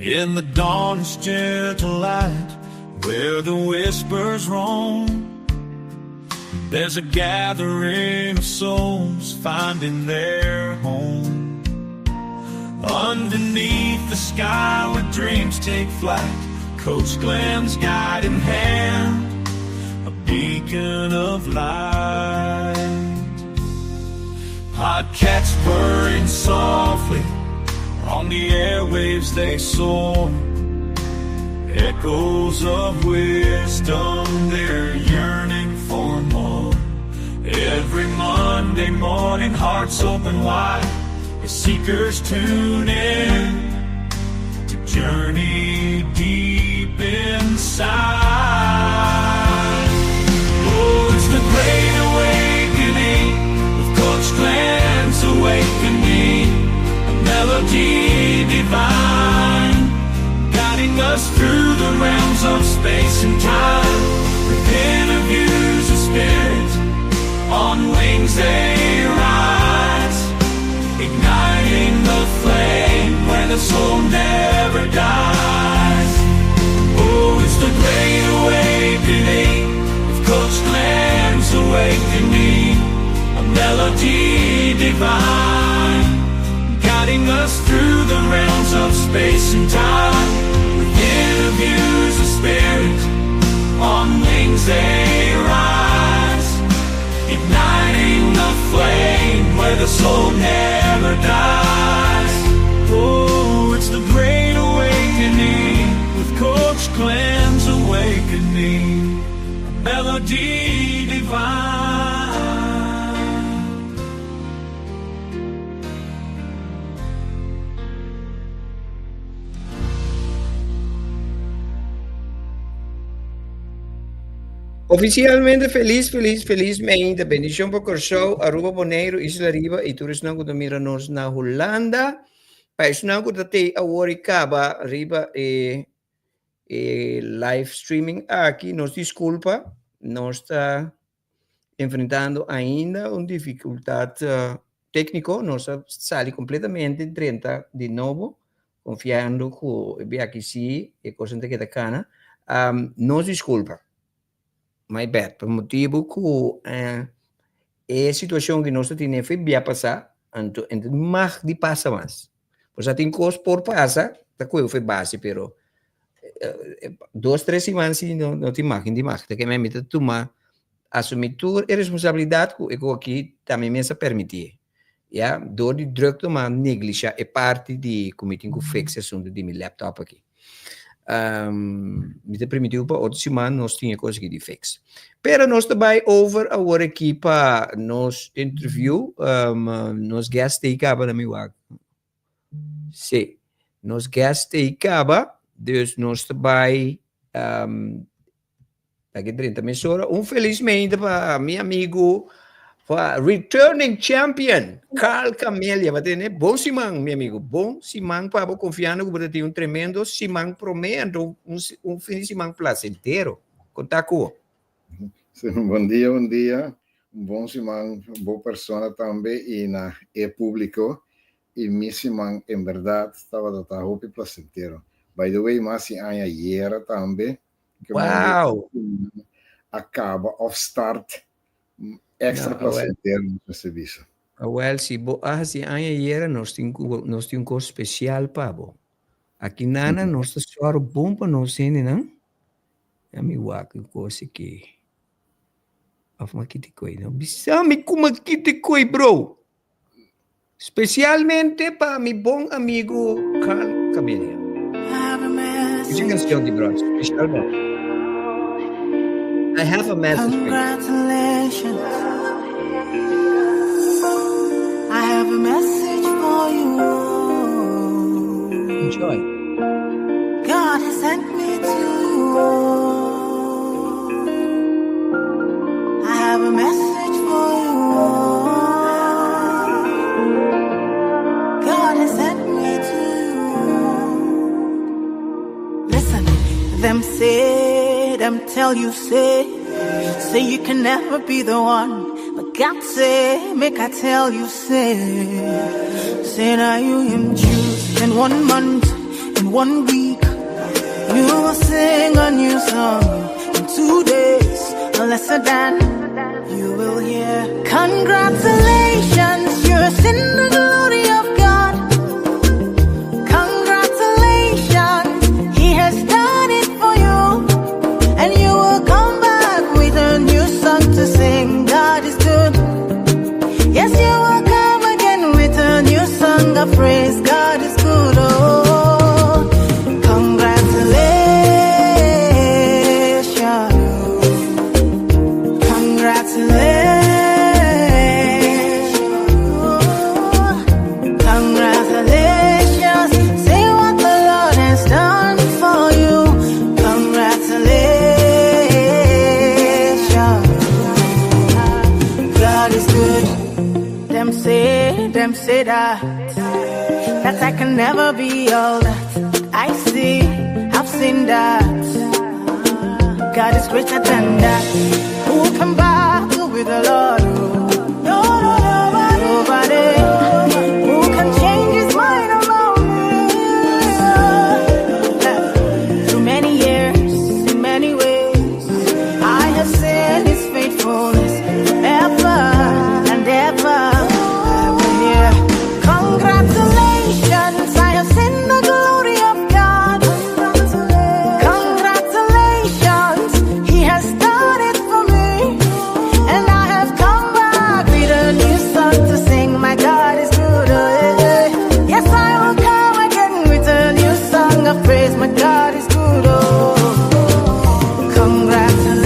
In the dawn's gentle light, where the whispers roam, there's a gathering of souls finding their home. Underneath the sky where dreams take flight, Coach Glenn's guiding hand, a beacon of light. Podcats purring softly, on the airwaves they soar, echoes of wisdom, they're yearning for more. Every Monday morning, hearts open wide, as seekers tune in to journey deep inside. Oh, it's the great awakening of Coach Glenn's awakening, a melody divine, guiding us through the realms of space and time, with interviews of spirit, on wings they rise, igniting the flame where the soul never dies. Oh, it's the great awakening of Coach Glenn's awakening, a melody divine, guiding us through the realms of space and time, with interviews of spirit, on wings they rise, igniting the flame where the soul never dies. Oh, it's the great awakening with Coach Glenn's awakening, a melody divine. Oficialmente felizmente. Bendición por el show. Aruba Bonaire, Isla Riba. Y tú eres no que mira-nos na Holanda. País no que te awaricaba Riba live streaming aquí. Nos disculpa. Nos está enfrentando ainda una dificultad técnico. Nos sale completamente 30 de nuevo. Confiando que aquí sí. Y cosa que te cana. Nos disculpa. My bad, por motivo que a situação que nós temos vai passar, então mais de passa mais. Pois já tem coisas por passar, tá coisa foi base, pero 2-3 semanas não tem mais, não tem mais. Tem que me meter tomar assumir toda a responsabilidade que eu aqui também me se permitir. Ja, door die druk te maar negligeren é parte de como tenho fixe assunto de meu laptop aqui. Me permitiu para outra semana nós tinha coisa que de fix. Pero nós também over a hora aqui para nos interview, nos guest aí acaba na minha. Sim, nos guest aí acaba, dus nós também daqui 30 minutos felizmente para meu amigo returning champion Carl Camelia, vai ter, né? Bom simão, meu amigo, bom simão para você confiando que você tem tremendo simão prometo, fim de semana placentero. Conta com. Bom dia, bom simão, boa pessoa também e na público e meu simão em verdade estava da roupa placentero. By the way, mas se aia era também que acaba of start extra placentero no serviço. Well, se se aia nós temos um curso especial para você. Aqui nana nós só bom para nós ainda não. É me que coisa que afma que te coi, não? Bisame como que te coi, bro. Especialmente para meu bom amigo Carl Camelia. Que canção de bro, especial bom. I have a message. Congratulations. I have a message for you. Enjoy. God has sent me to you. I have a message for you. God has sent me to you. Listen, them say, them tell you, say you can never be the one. But God say, make I tell you, say now you him choose in 1 month, in 1 week, you will sing a new song. In 2 days, or lesser than, you will hear. Congratulations, you're in the glory of God. Congratulations, He has done it for you. And you will come back with a new song to sing. God is good. Yes, you will come again with a new song of praise. God is good. Oh, congratulations. Congratulations. Congratulations. Say what the Lord has done for you. Congratulations. God is good. Them say that I can never be all that I see. I've seen that God is greater than that. Who can battle with the Lord? Nobody. Who can change His mind about me? Through many years, in many ways, I have seen His faithfulness ever and ever. Congratulations, I have seen the glory of God. Congratulations, He has done it for me. And I have come back with a new song to sing. My God is good. Yes, I will come again with a new song of praise. My God is good. Oh, congratulations.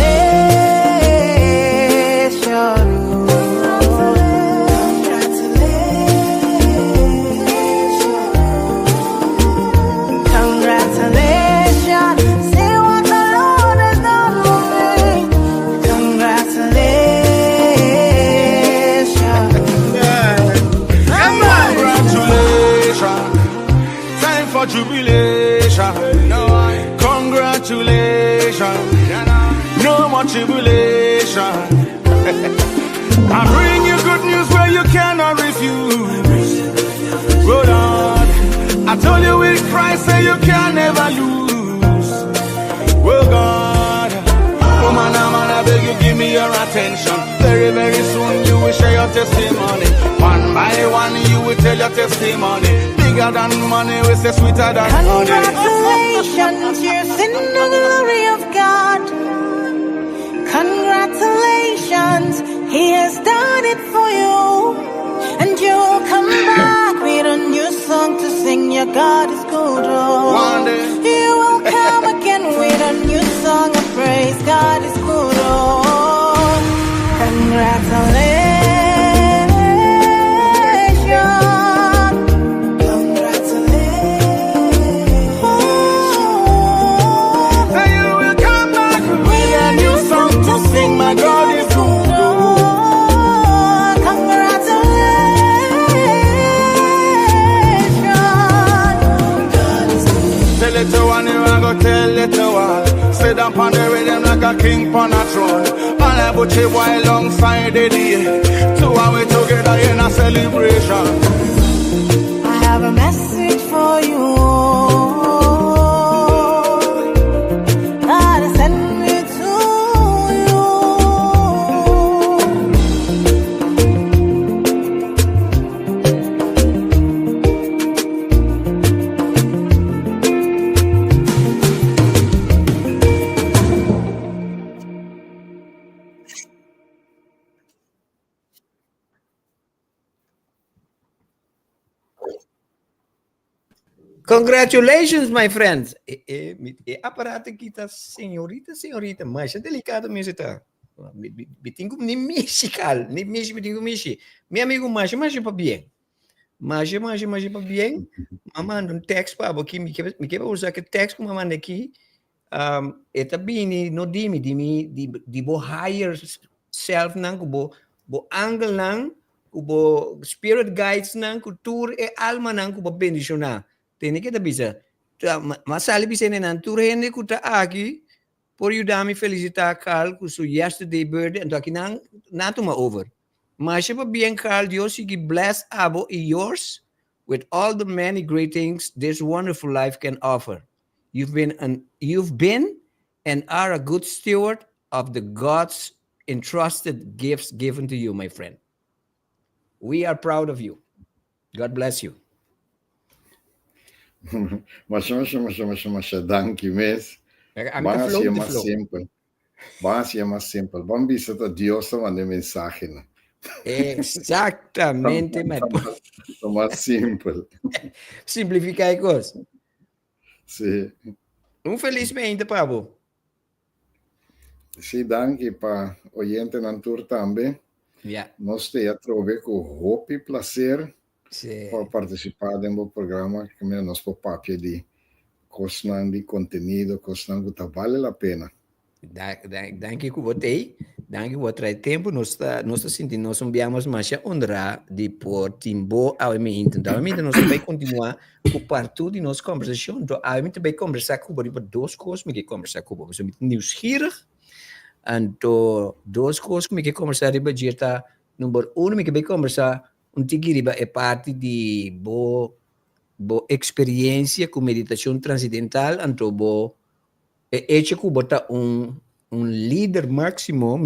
Jubilation, congratulations, no more tribulation. I bring you good news where you cannot refuse. Oh Lord, I told you with Christ say you can never lose. Oh God, woman, I beg you give me your attention. Very, very soon you will share your testimony. One by one you will tell your testimony. Bigger than money, we say sweeter than honey. Congratulations, you're in the glory of God. Congratulations, He has done it for you. And you'll come back with a new song to sing. Your God is good. Oh, one day you will come again with a new song of praise. God is good. Oh, congratulations. My God is good. Congratulations. Tell it to one, you are go tell it to all. Sit down on the rhythm like a king on a throne. And I put you alongside the day. Two and we together in a celebration. I have a message for you. God has sent me to you. Congratulations, my friends. Aparato kita, senhorita, mas é delicado mesmo, tá? Bitingo ni musical, ni bitingo mishi. Meu amigo, mas para bem. Mas para bem. Manda um texto para aqui, me quer usar que texto que manda aqui. Eta bini no di bo higher self nang bo angle nang bo spirit guides nang kultur e alma nang bo bendicionar. Tem que bisa. Mas ali bisa nan turene kuta aqui por you dami felicitar Carl ku su yesterday birthday and aqui nang natuma over. Mas para bem Carl Dios que bless abo e yours with all the many great things this wonderful life can offer. You've been and are a good steward of the God's entrusted gifts given to you, my friend. We are proud of you. God bless you. Masha, thank you, miss. I'm Van the a flow, ser más simple. Van a ser más simple. Van a visitar a Dios a mandar mensaje. ¿no? Exactamente, Lo más simple. Simplificar a coisa. Sí. Felizmente, Pablo. Sí, danke para oyente na tour também. Yeah. Nós te trove com roupa e prazer Sí. para participar do programa que nós por papel de cosnan de conteúdo, cosnan que vale a pena. Danke que votei. Danke que votei tempo. Nós está sentindo, nós enviamos mais honra de por timbo ao me então nós vai continuar com parte de nossa conversação. Então, a mim também conversar com você duas coisas, me que conversar com você muito nieuwsgierig. Então, duas coisas que me que conversar riba direta. Número 1, me que vai conversar tigre riba é parte de boa experiência com meditação transcendental. Então, hecho que botar líder máximo,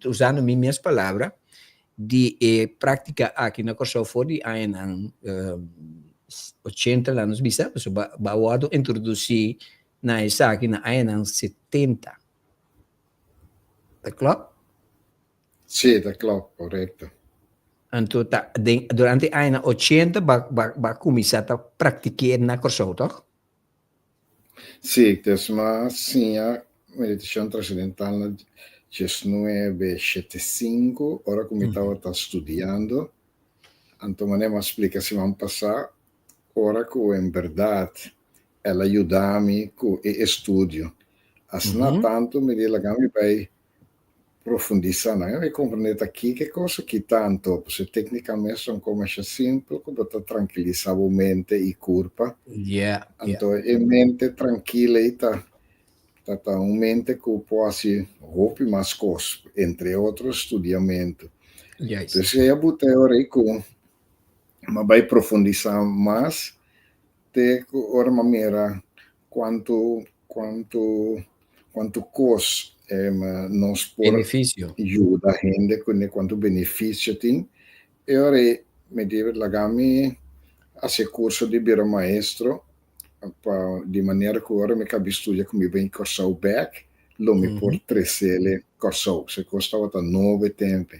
usando minhas palavras, de prática aqui na Corsão Ford, há 80 anos, bisa, so bawado introduzir na essa aqui na anos 70. Tá claro? Sim, tá claro, correto. Então, durante a anos 80, vai começar a praticar na Corsão, tá? Sim, mas sim, a meditação transcendental na 1975, ora como estava estudando, então uma explicação vamos passar, ora que em verdade ela ajuda-me com o estudo. Assim, tanto me diz que vai profundizar, eu vai compreender aqui que coisa que tanto, porque tecnicamente são coisas simples, que botar tranquilizar a mente e corpo. Então, a mente tranquila e tá uma mente que pode roupa mais coisas, entre outros estudiamentos. Então, eu botei aí com, mas vai profundizar mais, de uma maneira quanto coisa nos benefício ajuda a gente com quanto benefício tem. E ora me deve lagami a esse curso de biro maestro de maneira que ora me cabe estudar comigo bem cursar back, lo me por 3 cursar, se custava 9 tempo.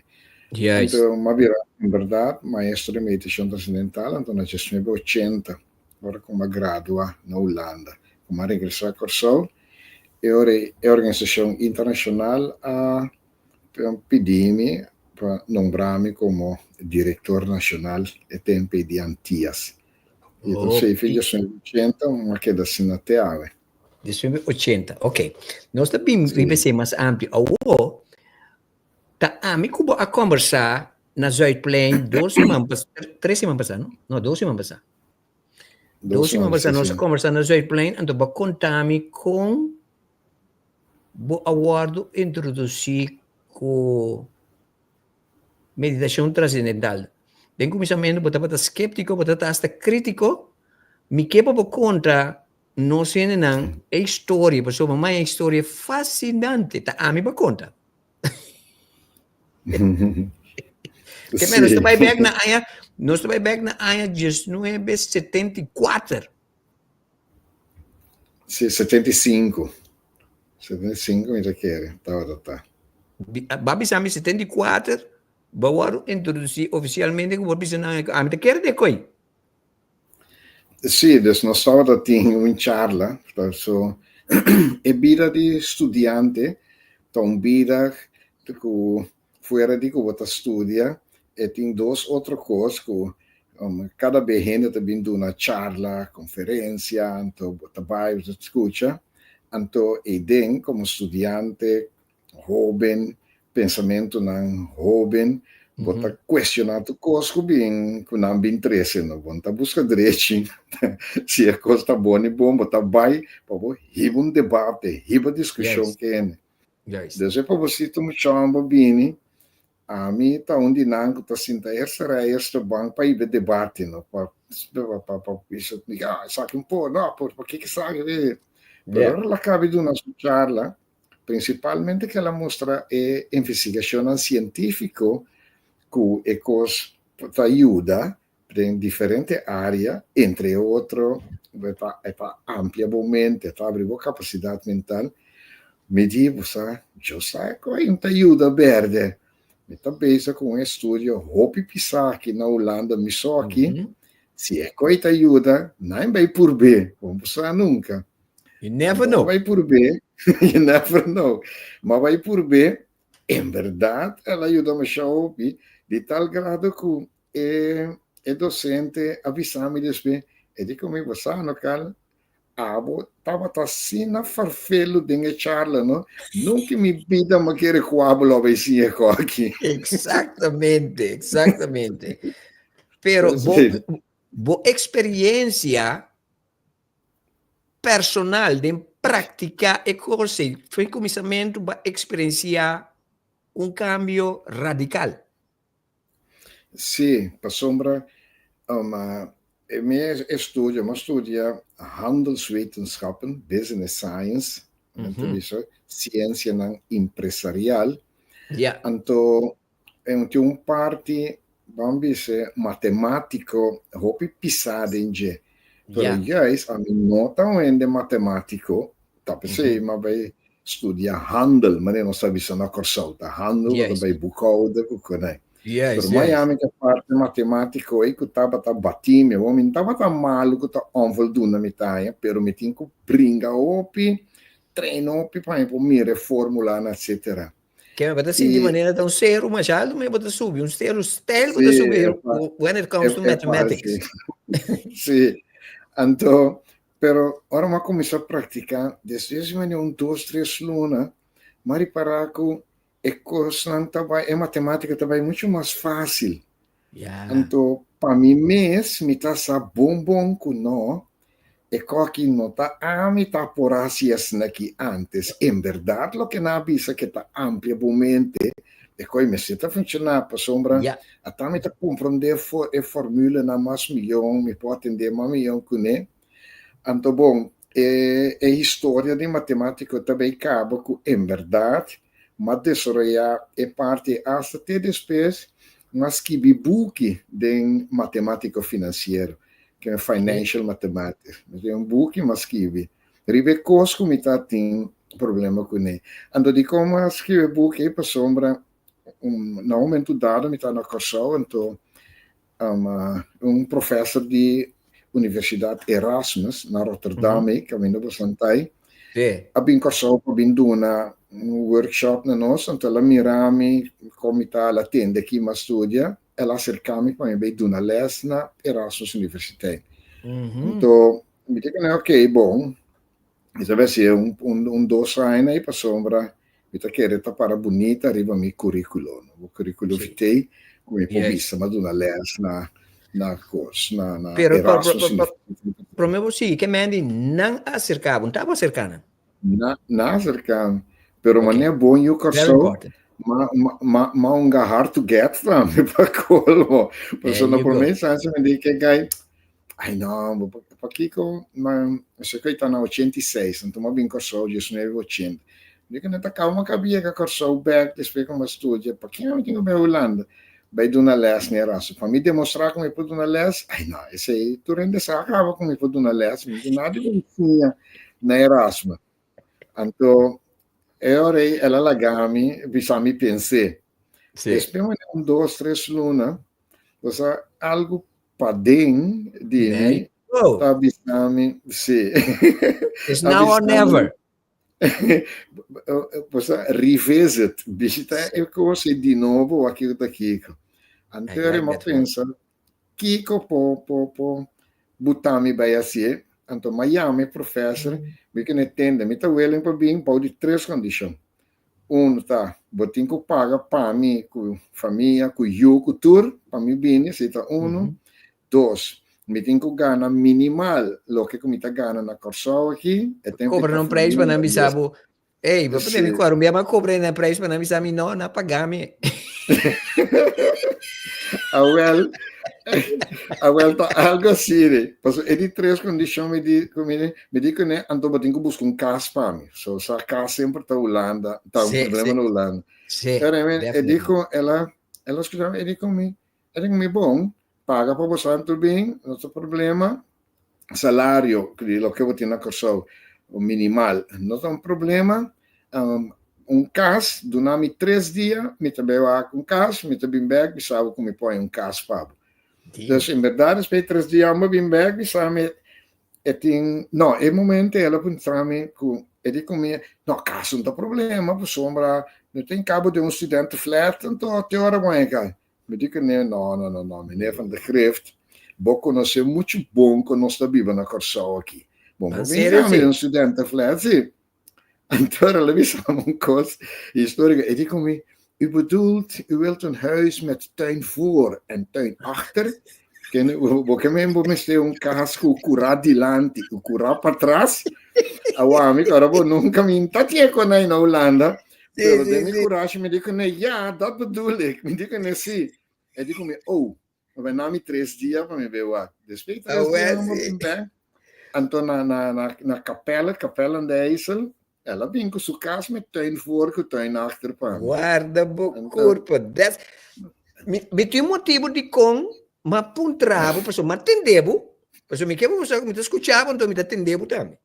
Então, mas vira, em verdade, maestro de meditação transcendental, então na 1980, agora como gradua na Holanda, como regressar a cursar. E a organização internacional pediu-me para nombrar-me como diretor nacional e tempo de Antillas. Então, se fiz 1980, uma queda assim até agora. 1980, ok. Nós também vamos ser mais amplo. Tá, me cubo a conversar na Zuidplein 3 semanas passadas, não? 2 semanas passadas. 2 semanas passadas, nós conversamos na Zuidplein, então vou contar-me com o aguardo introduzir com meditação transcendental. Bem começamento, você está escéptico, você está hasta crítico, me quebra por conta, não sei não, é história, pessoal, mas é história fascinante, tá? A mim por conta. Que nós estamos back na área de 1974. Sim, 75. 75 me requer, tá. Babi Sami 74, bawaru introduzir oficialmente como Babi Sami, a mim quer de coi. Sim, nós estávamos tendo uma charla, então, é vida de estudante, então vida que fora de que você estuda, e tem 2 outras coisas que cada vez gente também dá uma charla, conferência, então você vai, você escuta. Então, eu como estudante, jovem, pensamento não jovem, você questionar tu coisa que não bem interessa, não você busca direitinho, se a coisa está boa e bom, você vai para um debate, uma discussão que é. Então, para você tu me chama bem, A mim tá onde não tá sinta esta banco para ir debate, não para isso, sabe pô, não, por que sabe? Pero ela cabe de uma charla, principalmente que ela mostra investigação científica que te ajuda em diferentes áreas, entre outros, está amplia mente, está abrindo capacidade mental. Me diz, eu sei que te ajuda verde. Me pensa com um estudo, Hopi Pisar aqui na Holanda, me só aqui, se é que te ajuda, não vai por B, vamos pensar nunca. You never know. Vai por B, you never know. Mas vai por B, em verdade, ela ajuda a mexer Hopi, de tal grado que é docente avisar-me depois, e de como você no cal, estava assim na farfelo de charla, não? Nunca me pida me querer que hablo vai ser aqui. Exatamente. Pero boa experiência personal de praticar e coisa, foi começamento para experienciar cambio radical. Sim, para sombra, meu estudo, eu estudo handelswetenschappen, business science, ciência empresarial. Então, tem parte, vamos dizer, matemático, hopi pisado em G. Pero guys, a mim não tão de matemático, tá pensei, mas vai estudar handel, mas não sabe se na corsolta, handel, vai bucauda, né? Pero Miami que parte matemático aí que estava batime, o homem estava malo que tá onvoldoende mitaia, pero me tinha que brincar opi, treino opi para mire fórmula, etc. Que me bota assim de maneira tão zero, mas já me bota subir, zero bota subir when it comes to mathematics. Sim, então, pero agora eu comecei a praticar, desde 2, 3 lunas, mas para que a matemática também é muito mais fácil. Então, para mim mesmo, me está bom que não, e que não está, me está por assim aqui antes. Em verdade, o que não avisa que está ampliamente, e que me está funcionando para sombra, até me está compreender a fórmula na mais milhão, me pode atender mais milhão que nem. Então, bom, a história de matemática também acaba com, em verdade, mas desarrollar parte até depois mas que book de matemática financeira, que é financial mathematics. É book mas que ribe cosco me tem problema com ele. Ando de como escrever book aí para sombra no momento dado me na corso, então professor de Universidade Erasmus na Rotterdam, que é vindo bastante. Abin corso para vindo workshop na nós, então ela mirami como está ela tende aqui mas estudia, ela cercami para me dar uma les na Erasmus University. Então me digo ok, bom, isso vai ser dois anos aí para sombra, me tá querendo para bonita arriba mi currículo, o currículo vitae como provvista mas uma les na curso na Erasmus. Para mim você que me não acercava, não estava cercana. Não acercava. Pero okay. É bom eu corso, mas hard to get também para colmo. Persona por mensagem me diz que gai, ai não, para aqui com, mas eu sei que está na 86, então eu vim corso de 1980. Digo que não calma cabia que corso back depois como estudo, para que eu tenho bem Holanda, vai dar uma les na Erasmus. Para me demonstrar como eu pude uma les, ai não, esse aí tu rende acaba como eu pude uma les, não nada de na Erasmus. Então e ora ela lagami, bisami pensei. Depois 2, 3 lunas, você algo para dentro de mim, tá bisami, sim. It's now or never. Você revisit, visita e coisa de novo aquilo daqui. Anterior eu penso, Kiko po butami vai assim. Então, Miami, professor, me que entende, me está willing para vir para de 3 condições. Tá, botinho que paga para mim, com família, com eu, com tour, para mim vir, se tá 2, me tem que ganhar minimal, o que me tá ganhando na corso aqui. Cobra um preço para não me saber, ei, vou poder me cobrar, mas cobra um preço para não me saber, não pagar-me. Awel, awel tá algo assim, pues ele três condições me di que né, então eu tenho que buscar casa para mim. So, essa casa sempre tá Holanda, tá um problema na Holanda. Sim, Ele dijo, ela escreveu, ele comigo, bom, paga para você tudo bem, não tem problema, salário, que lo que eu tenho na corso, o minimal, não tem problema, caso, durante 3 dias, me também com caso, me também back, me sabe como põe caso para. Então, em verdade, depois de 3 dias, me bem back, me sabe, não, é momento, ela pensava com, ele comigo, não, caso não tem problema, por sombra, não tem cabo de studente flat, então, até hora vai, cara. Me digo, não, meneer van de Grift, vou conhecer muito bom que nós estamos vivendo na Corsão aqui. Bom, vou vir studente flat, sim. Então, ela me sabe uma coisa histórica. Ele disse comigo, u bedoelt, u wilt een huis met tuin voor en tuin achter? Porque mesmo me ter casco curá dilante, o curá para trás. Amigo, agora vou nunca me entatei com aí na Holanda. Pero de minha coragem me disse, ja, dat bedoel ik. Me disse, sim. Ele disse comigo, vai na me 3 dias para me ver lá. Depois 3 dias, eu vim bem. Então, na capela de IJssel, ela vem com sua casa met tuin voor, com tuin achter para mim. Guarda o corpo. Me tem motivo de com, mas puntravo, pessoal, mas atendebo. Pessoal, me quer você me escutava, então me atendebo também.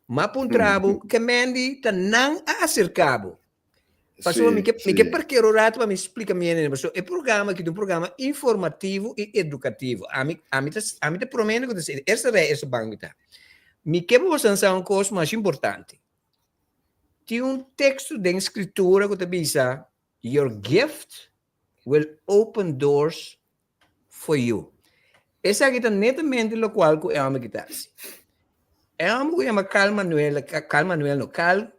Mas puntravo, que mendi tá não acercado. Pessoal, me quer parqueiro rato para me explicar melhor, pessoal. É programa aqui, um programa informativo e educativo. A mim te prometo que essa banco tá. Me quer você pensar uma coisa mais importante. Tem texto de escritura que diz: your gift will open doors for you. Essa aqui está netamente o qual eu amo que está. Eu amo que chama Carl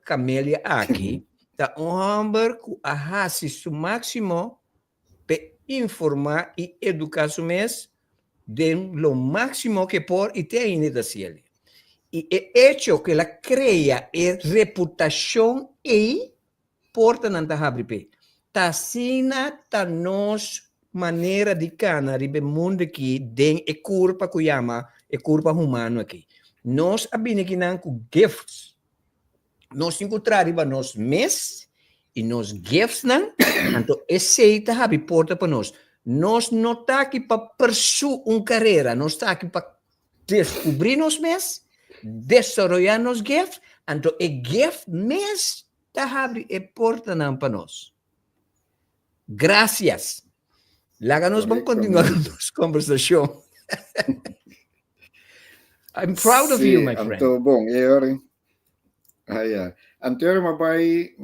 Camélia aqui. Está homem que arrasa o máximo para informar e educar o mês de lo máximo que pode e tem ainda cielo. Y el hecho que la crea es reputación y porta nanta habripe. Tasina ta nos manera de cana ribe mundo aqui den e curpa que chama e curpa humano aqui. Nós abine que nan com gifts. Nós encontrar riba nos mes e nos gifts nan, então esse habi porta para nós. Nós não tá aqui para pursuar carreira, nós tá aqui para descobrir nos mes. Desarrollar nos gifts, então o gift mes está abre a porta para nós. Gracias. Lá nós vamos continuar com nossa conversação. I'm proud of you, my friend. Então, bom, Anterior, vai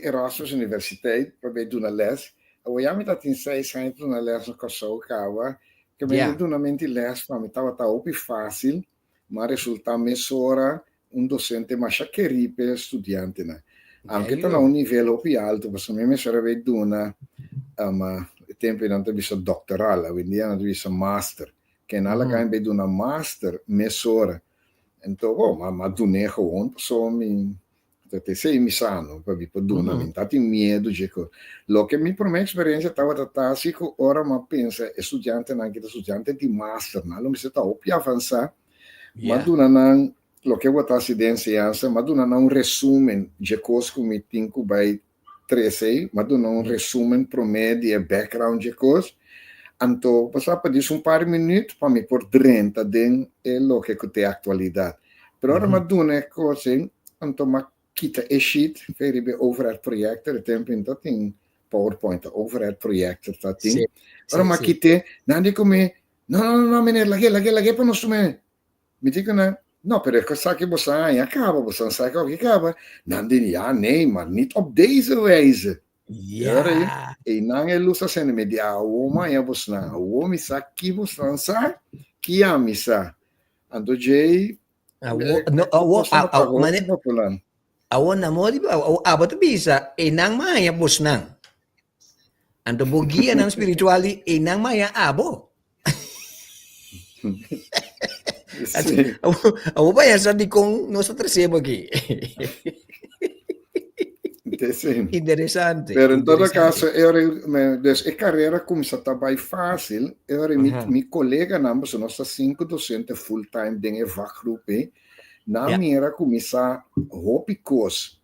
Erasmus Universiteit, para ver uma les. Eu já me tá tem 6 anos uma les no Kosovo, que me deu uma mente les, para me tava opi fácil. Mas resulta mesora docente mais querido estudante, né? Anche está um nível più alto, perché me serve una tempo non visto doctorale, quindi non visto master, che nella kan be una master mesora. Então, ma tu ne gewoon, so mi te sei mi sano, per vi poduna, mi tati miedo, dico. Lo che mi per me esperienza stava tatasico, ora ma pensa studiante anche da studiante di master, no? Lo mi sta più avanzare. Maduna nan lo che vota ciência, maduna nan resumen de coisas que me tinha by 13, maduna un resumen promedio e background de coisas. Então, passava para isso par de minutos para me por 30 den lo que tem atualidade. Pero ora maduna coisa, então ma kita e sheet, veribe overhead projector, tempo então tem PowerPoint overhead projector tá tem. Ora ma kita, nandi come no, meneer, lagi para nós também. Me dico, no, per cosa che você acaba, você não sabe o que acaba. Dan die nee, maar niet op deze wijze. Ja. E não é luz assim, me diz, oma é você não, o me sabe que você não sabe, que a me sabe. Ando jay, awo namori abot bisa enang maya bos nang. Ando bogia nang spirituali enang maya abo. Sim. Ako ba yan sa di kong nasa tresebo aqui? Sim. Interessante. Pero em todo interessante. caso, dus a carreira começa a estar bem fácil. Meu colega, nós 5 docentes full-time dentro do vakgroep, na Ja. minha começar hopicos.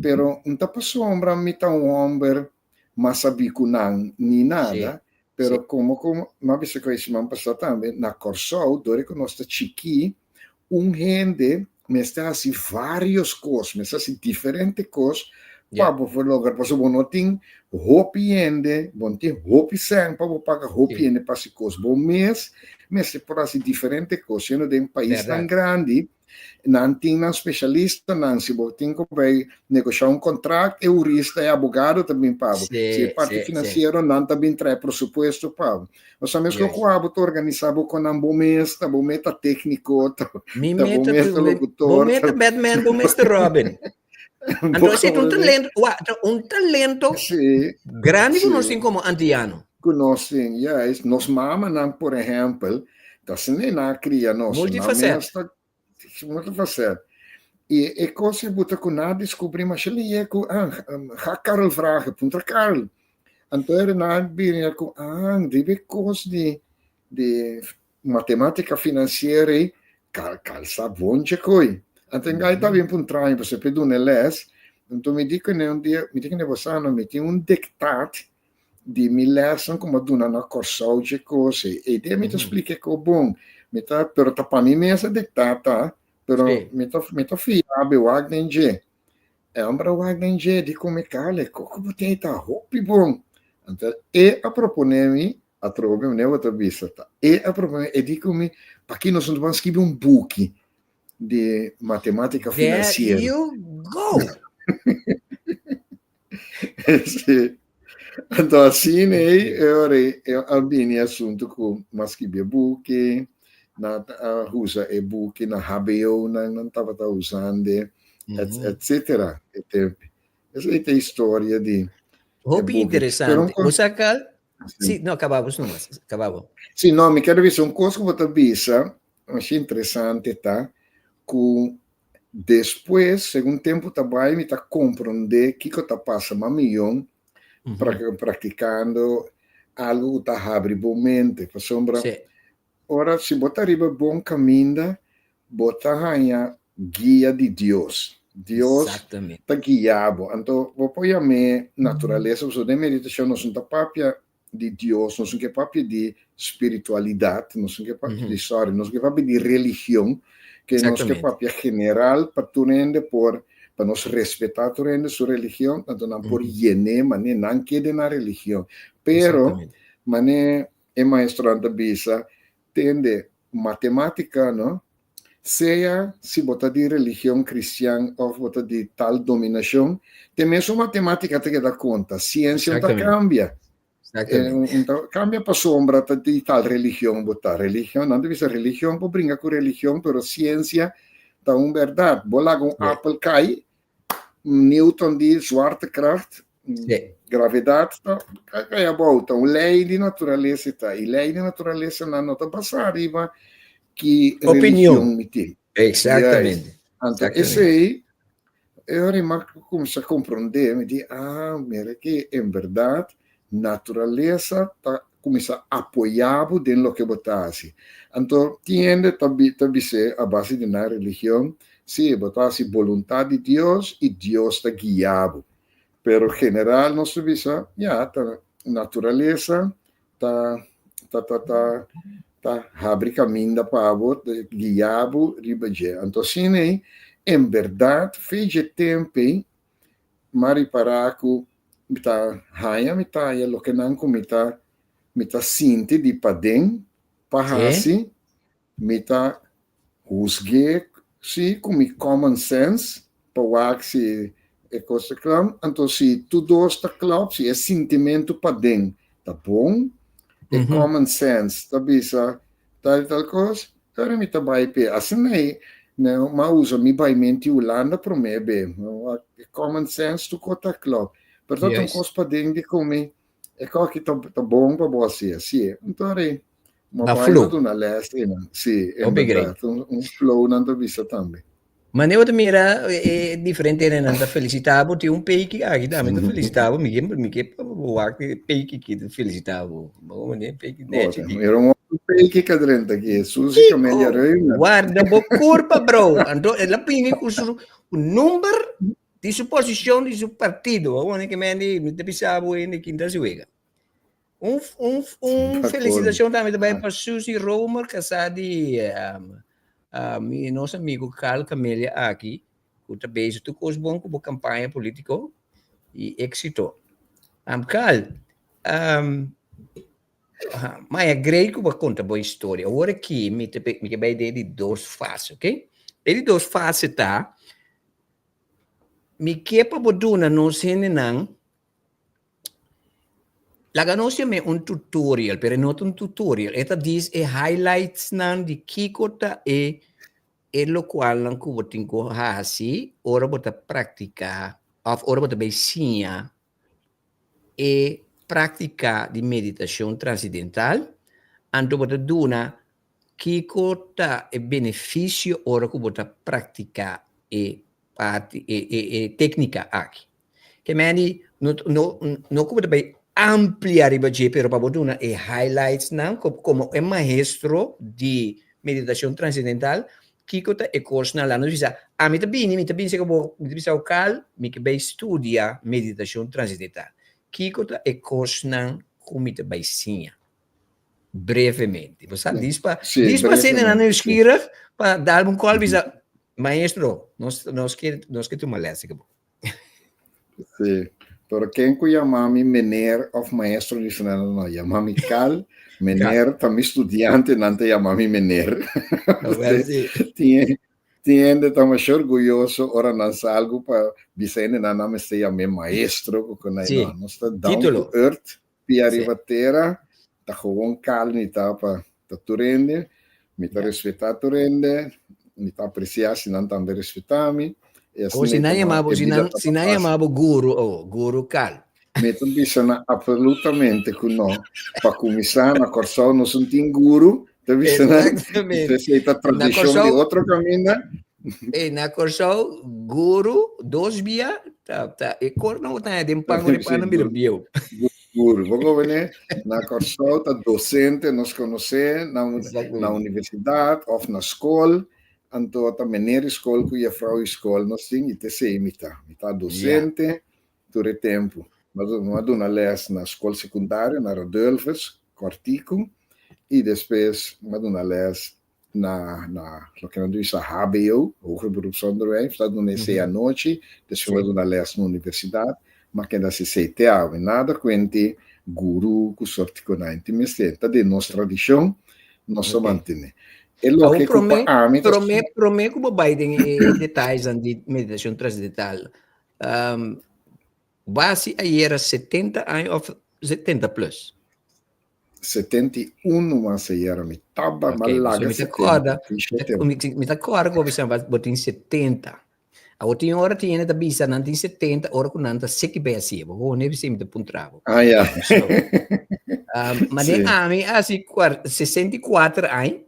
Pero não está sombra, me tá homem, mas sabe que não, nem nada. Pero como, mas você conhece, mas passou também, na Corsol, dore que nós está chiqui, gente, me está assim vários coisas, me está assim diferentes coisas, para você logar, para você não tem hopi ende, bom tem hopi sem, para você pagar hopi ende para se coisas, bom mês se por assim diferentes coisas, não tem país tão grande, não tem um especialista, não se você tem que negociar contrato, jurista e advogado também para se parte financeira não também traz pressuposto para nós sabemos que o quadro organizado com um bom mês, bom meta técnico, Mi bom meta, meta locutor, bom meta Batman, bom Mr. Robin. Então, esse é um talento grande que nós temos como antiano. Conhecem, nós mama não, por exemplo, das nem na cria nós, Multifaceta. Multifaceta. E coisa buta com nada descobrir, mas ele é com Carl vragen, punta Carl. Então ele na bem com deve coisa de matemática financeira, Carl sabe onde coi. Então gai tá bem punta você pede les. Então me diga que um dia, me diga que você não me tem dictat de me lesson como dona na Corsol de coisa. E daí me explica que bom, me tá, pero tá para mim essa dictata, pero me tá fiável o agende. É um para o agende de como cale, como tem tá hopi bom. Então, a proponer-me a trobe, né, outra vista tá. A proponer e digo me, para que nós vamos escrever book de matemática financeira. There you go. Sim. Então, assim, eu abini assunto com mas que book, na usa e-book, na HBO, não estava usando, etc. Essa é a história de Hobby interessante. Você acaba? Sim, não, acabamos. Sim, não, me quero ver uma coisa que você visa, achei interessante, tá? Que depois, segundo tempo, também me está compreender o que está passando, milhão, praticando algo que está abrindo mente, para sombra. Ora, se botar arriba bom caminho, botar a guia de Deus. Deus está guiado. Então, vou pôr a minha natureza, você tem meditação, não são papia de Deus, não são que papia de espiritualidade, não são que papia de história, não são que papia de religião, que não são que papia general para tu rende por para nós respeitar a sua religião, tanto não por llene, mas não quede na religião. Pero, mas é maestro anda bisa, tende matemática, não? Seja se botar de religião cristã ou botar de tal dominação, também sua matemática tem que dar conta. Ciência não cambia. Então, cambia para sombra de tal religião, botar religião, não deve ser religião, para brincar com religião, pero ciência está uma verdade. Bola com Apple cai, Newton de zwaartekracht, gravidade, cai a volta. Uma lei de natureza está. E lei de natureza não está passar arriba que religião me tem. Exatamente. Então, esse aí, eu começo a compreender, me diz, mira que, em verdade, natureza está começa a apoiar dentro do que botasse. Então, tiende também ser a base de uma religião, se botasse vontade de Deus e Deus está guiado. Pero general, nós sabemos, a natureza está abre caminho para guiado, ribaje. Então, sim, em verdade, fez tempo, mari paraco, mita haya mita ya lo que não comita mita sinti di padeng pahasi mita husge si kumi common sense pawak si coisa clam então se tudo está claro se é sentimento padeng tá bom é common sense tá bisa tal coisa cara mita vai pe assim não mas usa mi vai mente Holanda pro mebe common sense tu cota claro. Portanto, um coisa para dentro de comer é que está bom para você, sim. Então, uma baita de uma leste, sim, é verdade, flow não está vista também. Mas eu também era diferente, né? Não felicitava, tinha peiki aqui, também te felicitava, me que o peiki que te felicitava, bom, né? Peiki net aqui. Era um peiki cadrente aqui, Suzy Camélia Rei. Guarda boa curva, bro. Então, ela pini com o número de sua posição de seu partido, onde que me pensava em quinta-feira. Felicitação também para Suzy Romer, casada de nosso amigo Carl Camélia aqui, que também é tudo bom com a campanha política e êxito. Carl, mas é grande que eu vou contar boa história. Agora aqui, me vai dar de duas faces, ok? Ele duas faces, tá? Me quer para botar não sei não. Laga não se me tutorial, pero não tutorial. Esta diz highlights nan de kikota lo qual não que você tem que fazer, ora você praticar, ora você vai ensinar prática de meditação transcendental, então você dona kikota benefício ora que você praticar técnica aqui. Que meni não que você vai ampliar o budget, pero para botar highlights, não, como é maestro de meditação transcendental, que é curso lá, não precisa, me também se eu vou o cal, me que vai estudar meditação transcendental. Que é curso não, como te vai ensinar, brevemente. Você diz para ser na esquerda, para dar um call, visa, maestro, nós que tu malece, Sim. Pero quem que chama-me meneer of maestro de Fernando não, chama-me Cal, meneer, também estudante, não te chama-me meneer. Tiende, estamos orgulhoso, ora não algo para dizer, não me se chama maestro, não está down to earth, pia rivatera, tá gewoon Cal, não tá para turende, me tá respeitar turende, me tá apreciar, se não também respeitar-me. Se não chamava guru Cal. Então, bisogna absolutamente que não. Para começar, na Corsol não tem guru, exatamente. Se a tradição de outro caminho. Na Corsol, guru, dois dias, e cor não está de pango de pano birbio. Guru, vamos ver, na Corsol, tá docente, nos conhecer na universidade ou na escola. Então, também na escola, que a frau escola, nós temos que se imitar. Está docente, todo o tempo. Mas nós damos les na escola secundária, na Rodolfus, Cortico, e depois nós damos les na lo que nós dizemos HBO, Hoger Beroepsonderwijs, está dando esse à noite, depois nós damos les na universidade, mas que ainda se seiteava, nada quente, guru, que sorte com a intimidade. Está de nossa tradição, nós mantemos. Prometo que vai ter detalhes de meditação transcendental. Base aí era 70 anos ou 70 plus? 71, mas aí era metade, mas lá me acorda que você vai botar em 70. A outra hora tinha da bisa, não tem 70, hora que não sei que vai ser, vou nem ver se me apontava. Mas a mim, assim, 64 anos,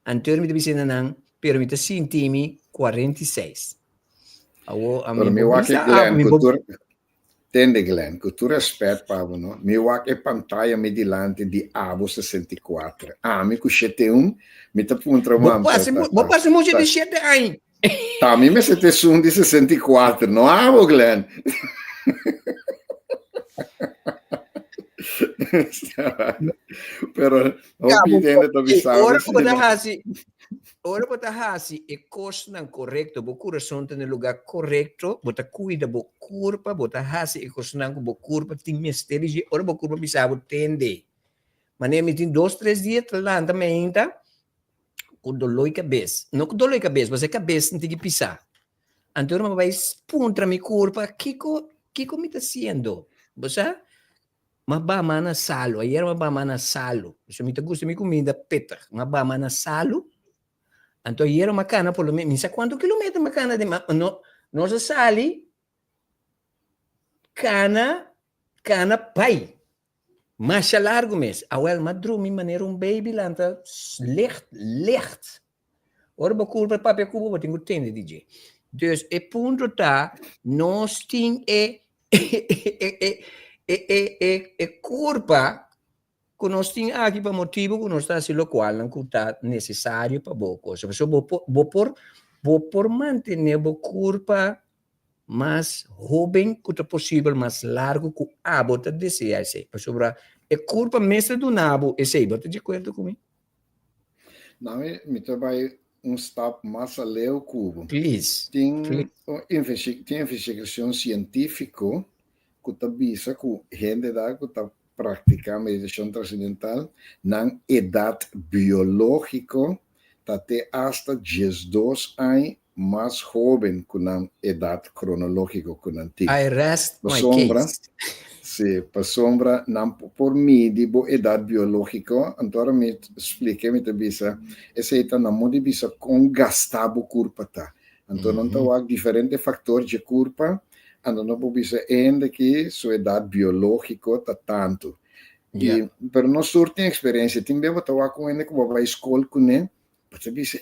anterior me disse não, permite sentir-me 46. Para mim, eu acho que Tende, Glenn, que tu respeita, Pablo, não? Meu é pantalla medilante de Abo 64. Me com 71, me tá por um trabalho. Vou passar muito de 7 anos. Tá, me 71 de 64, não Abo, Glenn? Pero, eu entendo também, sabe? Ora bota hasi e costa não correto, bo coração tá no lugar correto, bota cuida bo curva, bota hasi e costa não bo curva, tem mistério, ora bo curva bisabo tende. Mas nem me tem 2-3 dias lá também tá. Com dolor de cabeça. Não com dolor de cabeça, mas a cabeça não tem que pisar. Então eu vai puntra mi curva, Kiko me tá sendo? Você? Mabama na salo, ayer mabama na salo. Se me tá gusta mi comida peta, mabama na salo. Então, era uma cana, por menos, não sei quantos quilômetros uma cana de nossa sali, cana pai. Mas largo mês. Awel, madru, mi maneira baby lanta, licht. Ora ba culpa papel cubo ba tingo tende DJ. Dus e punto tá nós tem culpa que nós tem aqui para motivo que nós está se lo qual não está necessário para boa coisa. So vou por manter a culpa mais jovem que possível, mais largo que a bota deseja ser. Por sobre é culpa mesmo do nabo, é sei, você de acordo comigo? Não, me trabalho stap mais além do cubo. Please. Tem investigação científica que está visa que gente da que está praticando meditação transcendental na idade biológica até hasta 12 anos mais jovem que na idade cronológica que na antiga. I rest my sombra, case. sim, para sombra, não por mim, de boa idade biológica, então me expliquei, me visa, essa é na moda visa com gastar o corpo, tá? Então não tá diferentes fatores de corpo, então não pode visa ainda que sua idade biológica tá tanto. E para nós surtem experiência, tem bem botar com ainda que vai escola com né, você visa,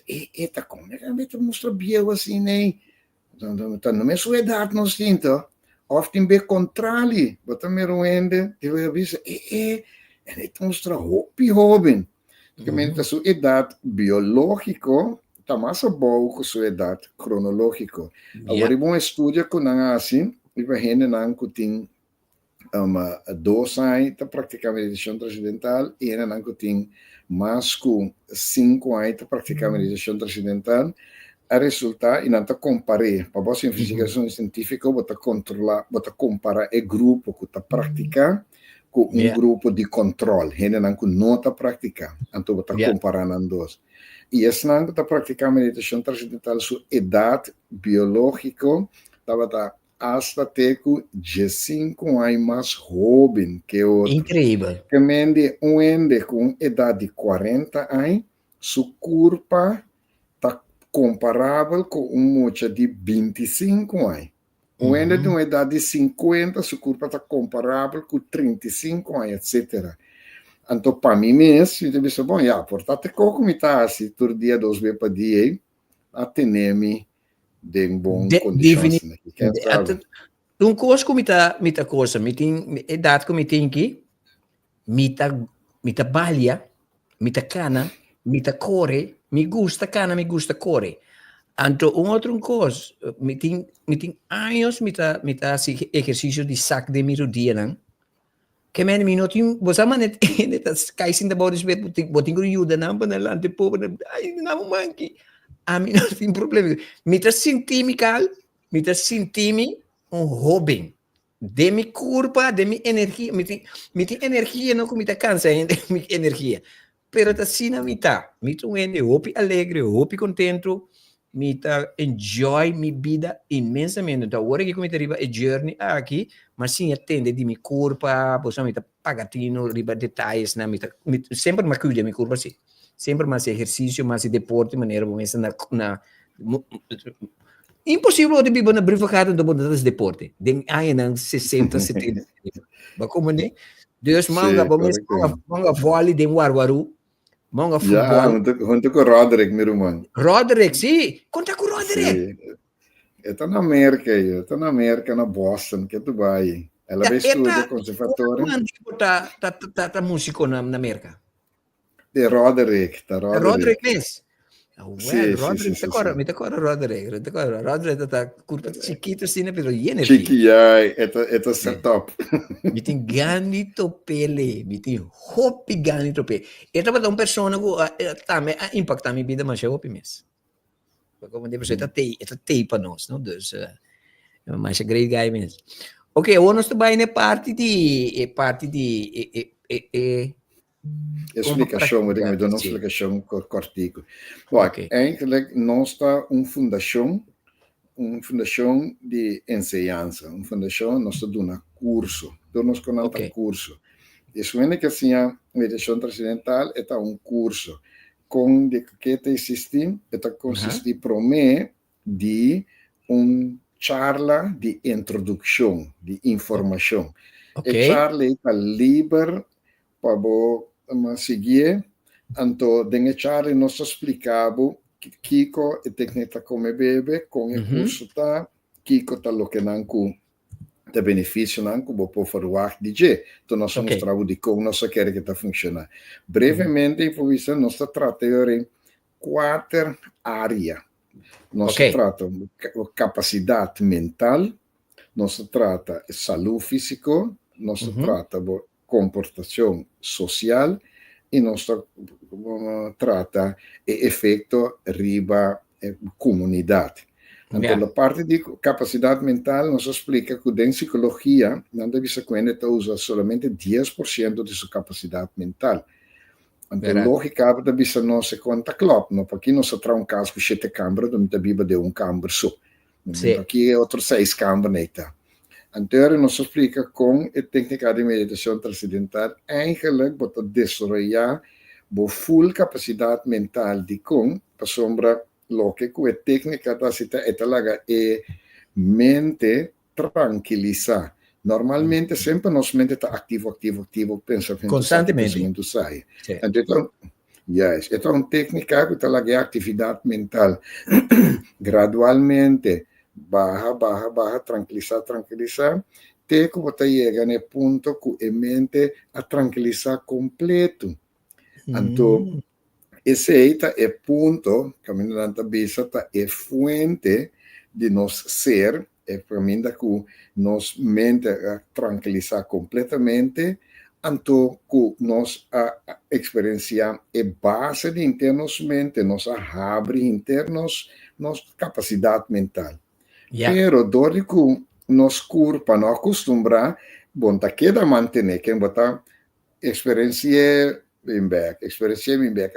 tá como é que mostra bio assim, né? Então não é sua idade nós tinta. Often be contrali, bota meruende, eu avisa, ele mostra hopi jovem. Que mente sua idade biológica, tá mais boa que sua idade cronológica. Agora, bom estudo com nang assim, e vai render nang kuting 2 anos, tá praticando meditação transcendental, e ainda nang kuting mais que 5 anos, tá praticando meditação transcendental. A resultar, e não está comparei, para você investigação científica, você controlar, você comparar o grupo que está praticando com grupo de controle, gente não está praticando, então você está comparando os dois. E esse não está praticando meditação transcendental, sua idade biológica, estava hasta até que 15 anos mais jovem que o outro. Incrível. Que mende um ende com idade de 40 anos, sua curva comparável com moça de 25 anos. O ainda de uma idade de 50, sua curva está comparável com 35 anos, etc. Então, para mim mesmo, eu disse, bom, portanto, como está assim, todo dia, 2 vezes por dia, até-me de boa condição. Um coisa que me coisa, me tem idade que me tem aqui, me balha, me cana, me core, me gusta cana, me gusta core. Então, outra coisa, me tem anos, me tá exercício de saco de melodia, não? Que me não tem, você manet, cai sem da bodes, botinho ajuda, não, para lá, de pobre, ai, não manque. A mim não tem problema. Me tá sentindo jovem. De minha curva, de minha energia, me tem energia, não como me tá cansa ainda, minha energia. Pero tá assim na mitad. Me tô hopi alegre, hopi contento, me tá enjoy minha vida imensamente. Então, agora que eu arriba a journey aqui, mas sim atende de minha curva, você me tá pagatino, riba detalhes, na sempre me cuida minha curva assim. Sempre mais exercício, mais deporte, maneira como essa na impossível de viver na brivacada do mundo dos deporte. Den aí não 60, 70. Mas como né? Deus manga, manga vôlei de Waruaru. Manga futebol. Junto com o Roderick, meu irmão. Roderick, sim. Conta com o Roderick. Eu estou na América, na Boston, que tu vai. Ela vai estudar conservatório. Quando tá músico na América? De Roderick, Roderick mesmo? Sì, Roderick, sì, mi ricordo Roderick. Roderick tá curto, chiquito assim, né? Pero energia. Chiquilhai, é setup. Mi tem ganito pele, mi tem hopi ganito pele. Esta é uma pessoa que também impacta minha vida, mas é hopi mesmo. Como devo dizer, é tei para nós, não? Dus, mas é great guy mesmo. Ok, nós também é parte de explicação, eu tenho uma explicação cortico. Okay. Eigenlijk, nós está uma fundação de enseñanza, uma fundação, nós está dando curso, nós conhecemos curso. Isso é que assim, a meditação transcendental é um curso com de que existe, consiste para mim de charla de introdução, de informação. A charla é livre para seguir, então, dentro charla nós explicamos Kiko e técnica come bebe com o curso tá Kiko tá lo que não de benefício não que vou forward DJ. Então nós mostramos de como nós queremos que está funcionando. Brevemente, improvisar nós tratamos 4 áreas. Nós tratamos capacidade mental, nós tratamos saúde física, nós tratamos comportação social e nós tratamos efeito riba comunidade. Então, a parte de capacidade mental nos explica que em psicologia, não deve ser que usa somente 10% de sua capacidade mental. Então, lógica, deve ser não se conta club, não? Porque nós traz caso com 7 câmaras, não tem de um câmara só. Aqui é outro 6 câmaras, então, nos explica com a técnica de meditação transcendental, eigenlijk, bota desarrollar a full capacidade mental de com, para sombra, lo que a técnica da cita é mente tranquilizar. Normalmente, sempre nossa mente está ativo, pensamento constantemente. Sai. Então, é uma técnica que está a atividade mental gradualmente barra, tranquilizar, até que você chega no ponto que a mente a tranquilizar completo. Então, esse é ponto, caminhando da bisa, é fonte de nosso ser, é caminho que nos mente a tranquilizar completamente, então que nós experienciamos a base de internos mente, nós abre internos, nossa capacidade mental. Pero, dori que nos corpo não acostumbra, bom, tá queda manter, que botar experiência bem back.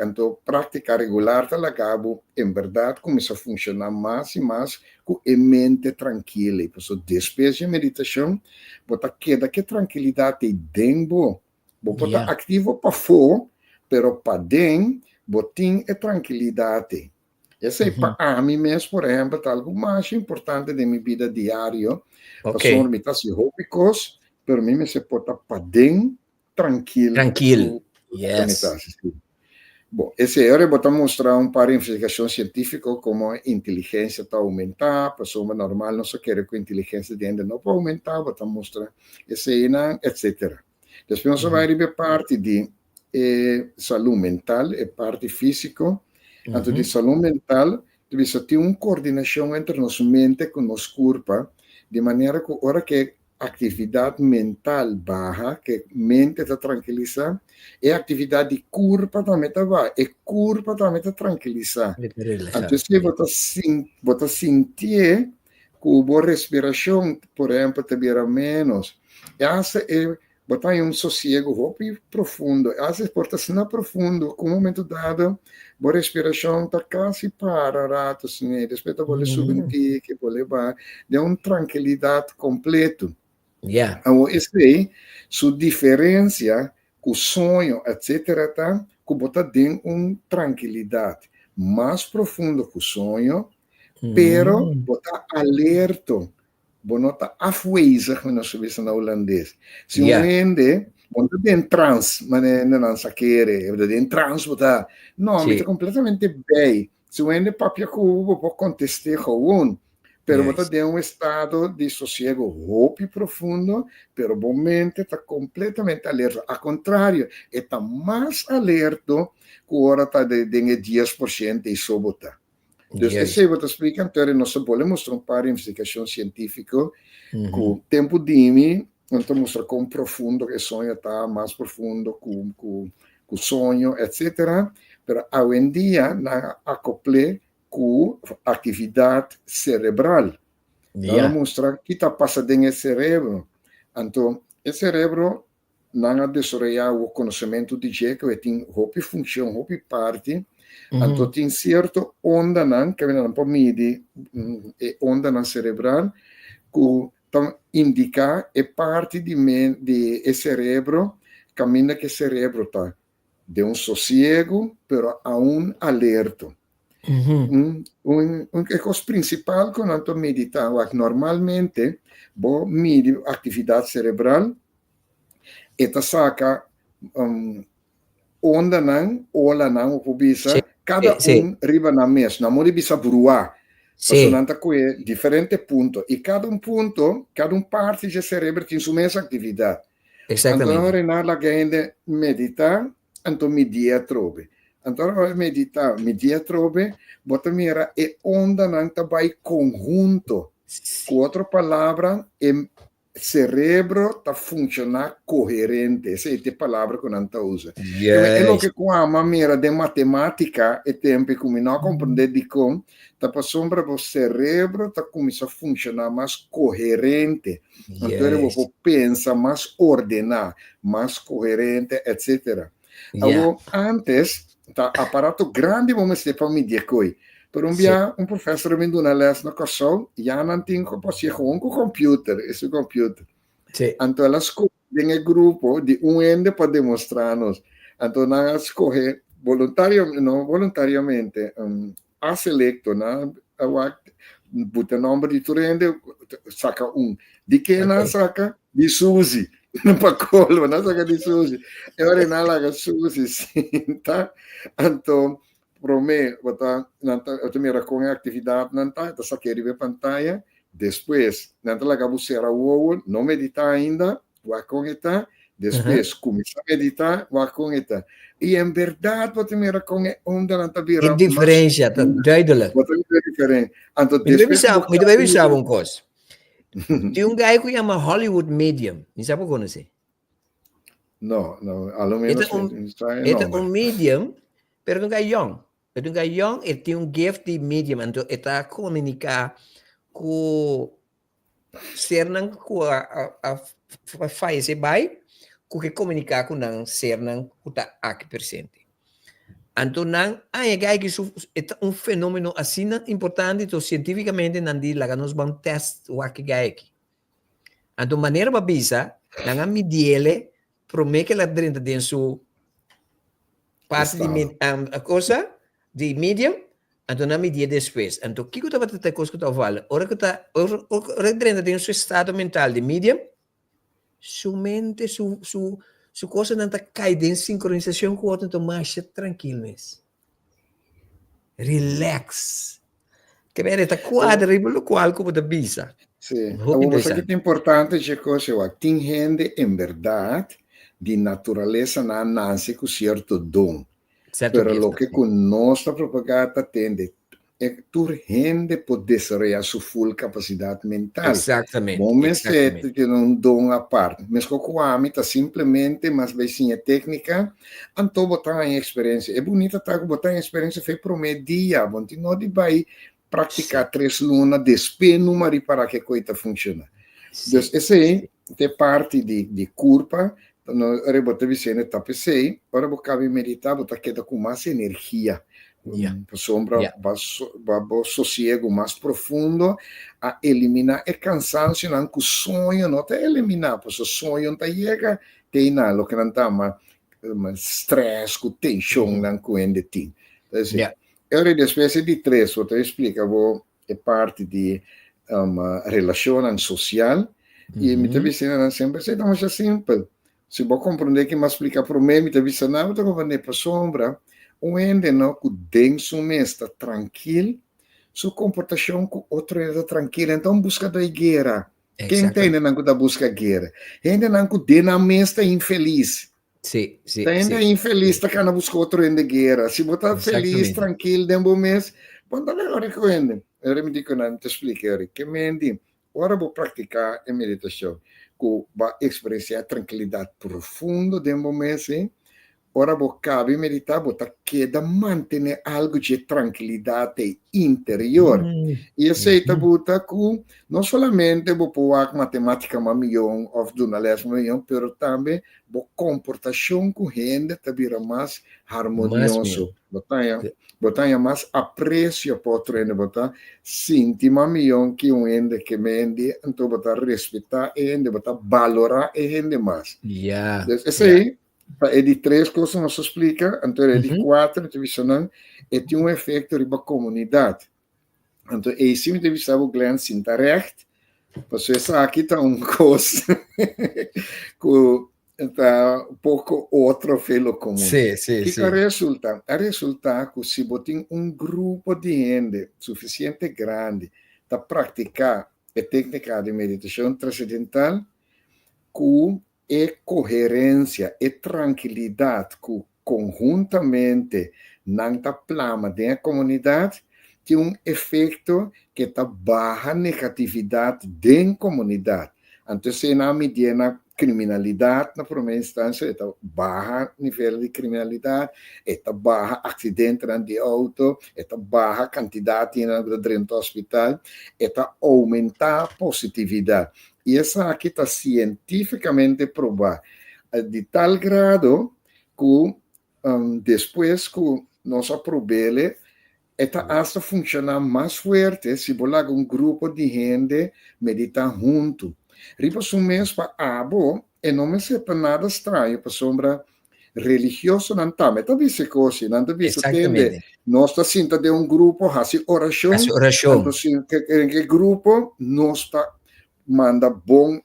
Então, prática regular tá acabo, em verdade, começa a funcionar mais e mais com a mente tranquila. Por isso, depois de meditação, botar queda que tranquilidade dentro, botar ativo para fora, pero para dentro, botin é tranquilidade. Esse é para mim mesmo, por exemplo, algo mais importante de minha vida diária. Para me estar hobicos, para mim se pode para dentro tranquilo. Yes. Bom, esse hora eu vou mostrar par de investigação científica como a inteligência está aumentar, a pessoa normal não só quer que a inteligência dentro não pode aumentar, vou mostrar esse etc. Depois nós vamos ver parte de saúde mental e parte física. Então, de saúde mental, deve ter uma coordenação entre nossa mente e nosso corpo, de maneira que, hora que atividade mental baixa, que mente está tranquilizada, e a atividade de corpo também está baixa, e corpo também está tranquilizada. Então, se você sentir que a boa respiração, por exemplo, está menos, essa é botar um sossego profundo. Às vezes, por estar profundo, com um momento dado, a respiração está quase para, assim, depois você subir, que você vai, dá uma tranquilidade completa. Então, esse aí, sua diferença com o sonho, etc., tá? Que você tem uma tranquilidade mais profunda que o sonho, pero você está alerta. Não está afweizig, como nós sabemos na holandês. Se você está em trance, mas não se quer, você em trance, não, você está completamente bem. Se você papia cubo, pode contestar gewoon, pero você tem um estado de sossego roupa profundo, pero mente está completamente alerta. Ao contrário, está mais alerta que a hora está de 10% de sobota. Então, se eu te explico, então, nós podemos mostrar par de investigação científica com o tempo de mim, então mostra quão profundo que o sonho está, mais profundo com o sonho, etc. Mas, hoje em dia, não acople com a atividade cerebral. Não mostra o que está passando no cérebro. Então, o cérebro não desenvolve o conhecimento de que tem roupa função, roupa parte. Então, tem certo onda que não pode medir, onda cerebral, que indica a parte de cérebro, caminha que o cérebro está de um sossego, pero a um alerta. A coisa principal que nós meditamos é que normalmente, vou medir atividade cerebral, e saca onda não, ola não, o bisa, cada riba na mesa, na mori bisa brua. Sim. Nanta com diferente ponto. E cada ponto, cada parte do cérebro tem sua mesma atividade. Exatamente. Então, Renata, que ainda meditar, então media trobe. Então, meditar, media trobe, bota mira, e onda nanta vai conjunto. Com outra palavra, o cérebro está funcionando coerente. Essa é a palavra que nanta usa. Yes. É o que com a maneira de matemática, é tempo que não compreender de como, está passando para o cérebro, está começando a funcionar mais coerente. Então, ele pensa mais ordenado, mais coerente, etc. Agora, antes, tá aparato grande, vamos ter para medir coisa. Por dia, professor me deu na les na casa, já não tinha capacidade com o computer, esse computer. Então, ela escolhe em grupo de ende para demonstrar-nos. Então, ela escolhe voluntariamente, a selecto, bota o nome de turende, saca De quem não saca? De Suzy. Para colo, não saca de Suzy. E agora não laga Suzy, sim, tá? Então, para mim, eu também com a atividade, não tá? Eu saquei de pantalla. Depois, não tá laga buceira o não meditar ainda, vai com eta. Depois, começar a meditar, vai com eta. E em verdade, wat meer com onde não tá virando. É diferença, tá duidelijk. Wat é diferente. Então, depois me sabe uma coisa. Tem gajo que chama Hollywood Medium. Não sabe o que conhece? Não, ao menos é medium, pero um gajo young. É um gajo young, ele tem gift de medium, então ele está a comunicar com Sernan, com a faz esse bai, com que comunicar com não Sernan, que está aqui presente. Então, é fenômeno assim importante, então, cientificamente, não diz que nós vamos testar o que é aqui. Então, maneira para bisa, não medir promete que ela dentro de sua parte de a coisa de medium, então não medir depois. Então, o que eu estava a coisa que eu falo? Ora que está, ora dentro de seu estado mental de medium, sua mente, sua coisa não está caindo em sincronização com o outro, então mais tranquilo mesmo. Relax. Que bem, está quadro, o qual como da bisa. Sim. Mas o que é importante é que tem gente, em verdade, de natureza não nasce com certo dom. Mas o que com nossa propaganda tende é que tu gente pode desarrollar sua full capacidade mental. Exatamente. Bom, mas é que não dom à parte. Mas com o âmbito simplesmente, mas bem técnica, então botar em experiência. É bonito tá botar em experiência foi para um dia, bom, não de vai praticar 3 lunas, depois número para que a coisa funcione. Então, essa é parte de culpa. Ora, botar vicenda etapa 6, ora, botar meditar, botar queda com mais energia. Sombra, sossego mais profundo, a eliminar o cansaço, não que o sonho não está eliminar, porque o sonho não chega, tem nada, o que não está mais stress, com tensão, não que ainda tem. Ora, depois de 3, eu te explico, é parte de relação social, e me te dizendo sempre, é tão simples. Se você compreender que me explica para mim, me te dizendo, não, eu estou compreendendo para sombra, onde não que denso está tranquilo, sua comportação com outro está tranquila, então busca da guerra. Quem tem não que busca guerra? Ainda não que de na mesa infeliz. Sim. Ainda infeliz está querendo buscar outro em guerra. Se você está feliz, tranquilo, dentro do mês, pode agora com ele. Eu me digo não te explicar que me agora vou praticar a meditação, com a experienciar tranquilidade profunda dentro do mês. Ora, você cabe meditar, você queda manter algo de tranquilidade interior. E aceita você que não somente você pode matemática uma milhão ou jornalismo uma milhão, mas também a comportação com gente também mais harmonioso. Você tem mais apreço por outro, você sente uma milhão que gente que mende, então você respeitar e gente, você valorar e gente mais. Esse aí. É de 3 coisas não se explica, então é de 4, e tem um efeito para a comunidade. Então, é assim que você o Glenn sinta recht, porque essa aqui está coisa que Tá um pouco outro felo comum. Sim, O sim, que sim. resulta? Resulta que se botem grupo de gente suficiente grande para praticar a técnica de meditação transcendental, com coerência e tranquilidade, que conjuntamente nanta plama da comunidade, tem efeito que tá barra negatividade da comunidade. Então, se na medida criminalidade, na primeira instância, está barra nível de criminalidade, está barra acidente de auto, está barra quantidade dentro do hospital, está aumentar positividade. E essa aqui está cientificamente provada, de tal grado que depois que nós aprovamos, esta hasta funcionar mais forte se bolar grupo de gente meditar junto. Ripa um mês para abo, e não me sepa nada estranho, para sombra religioso não está, mas também se coisa, não também se entende. Nós está sinta de grupo, hace oração, então que grupo nós está manda bom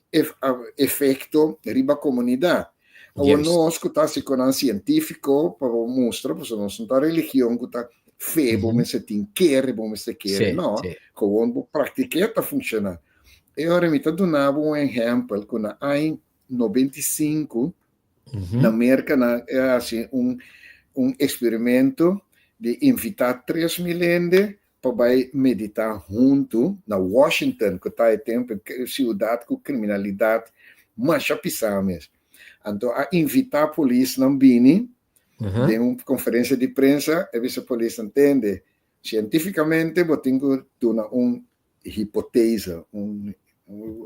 efeito riba a comunidade. Agora nós que está se com um científico para mostrar, porque nós não está religião que está fé, bom se tem querer, bom se querer, não, como praticar está funcionando. E ora me está dando um exemplo que na em 95 na América é assim experimento de invitar 3.000 gente para meditar junto na Washington, que está em tempo cidade com criminalidade mais pisar mesmo. Então a invitar a polícia não vini de uma conferência de prensa, e a polícia entende cientificamente, eu tenho uma hipótese,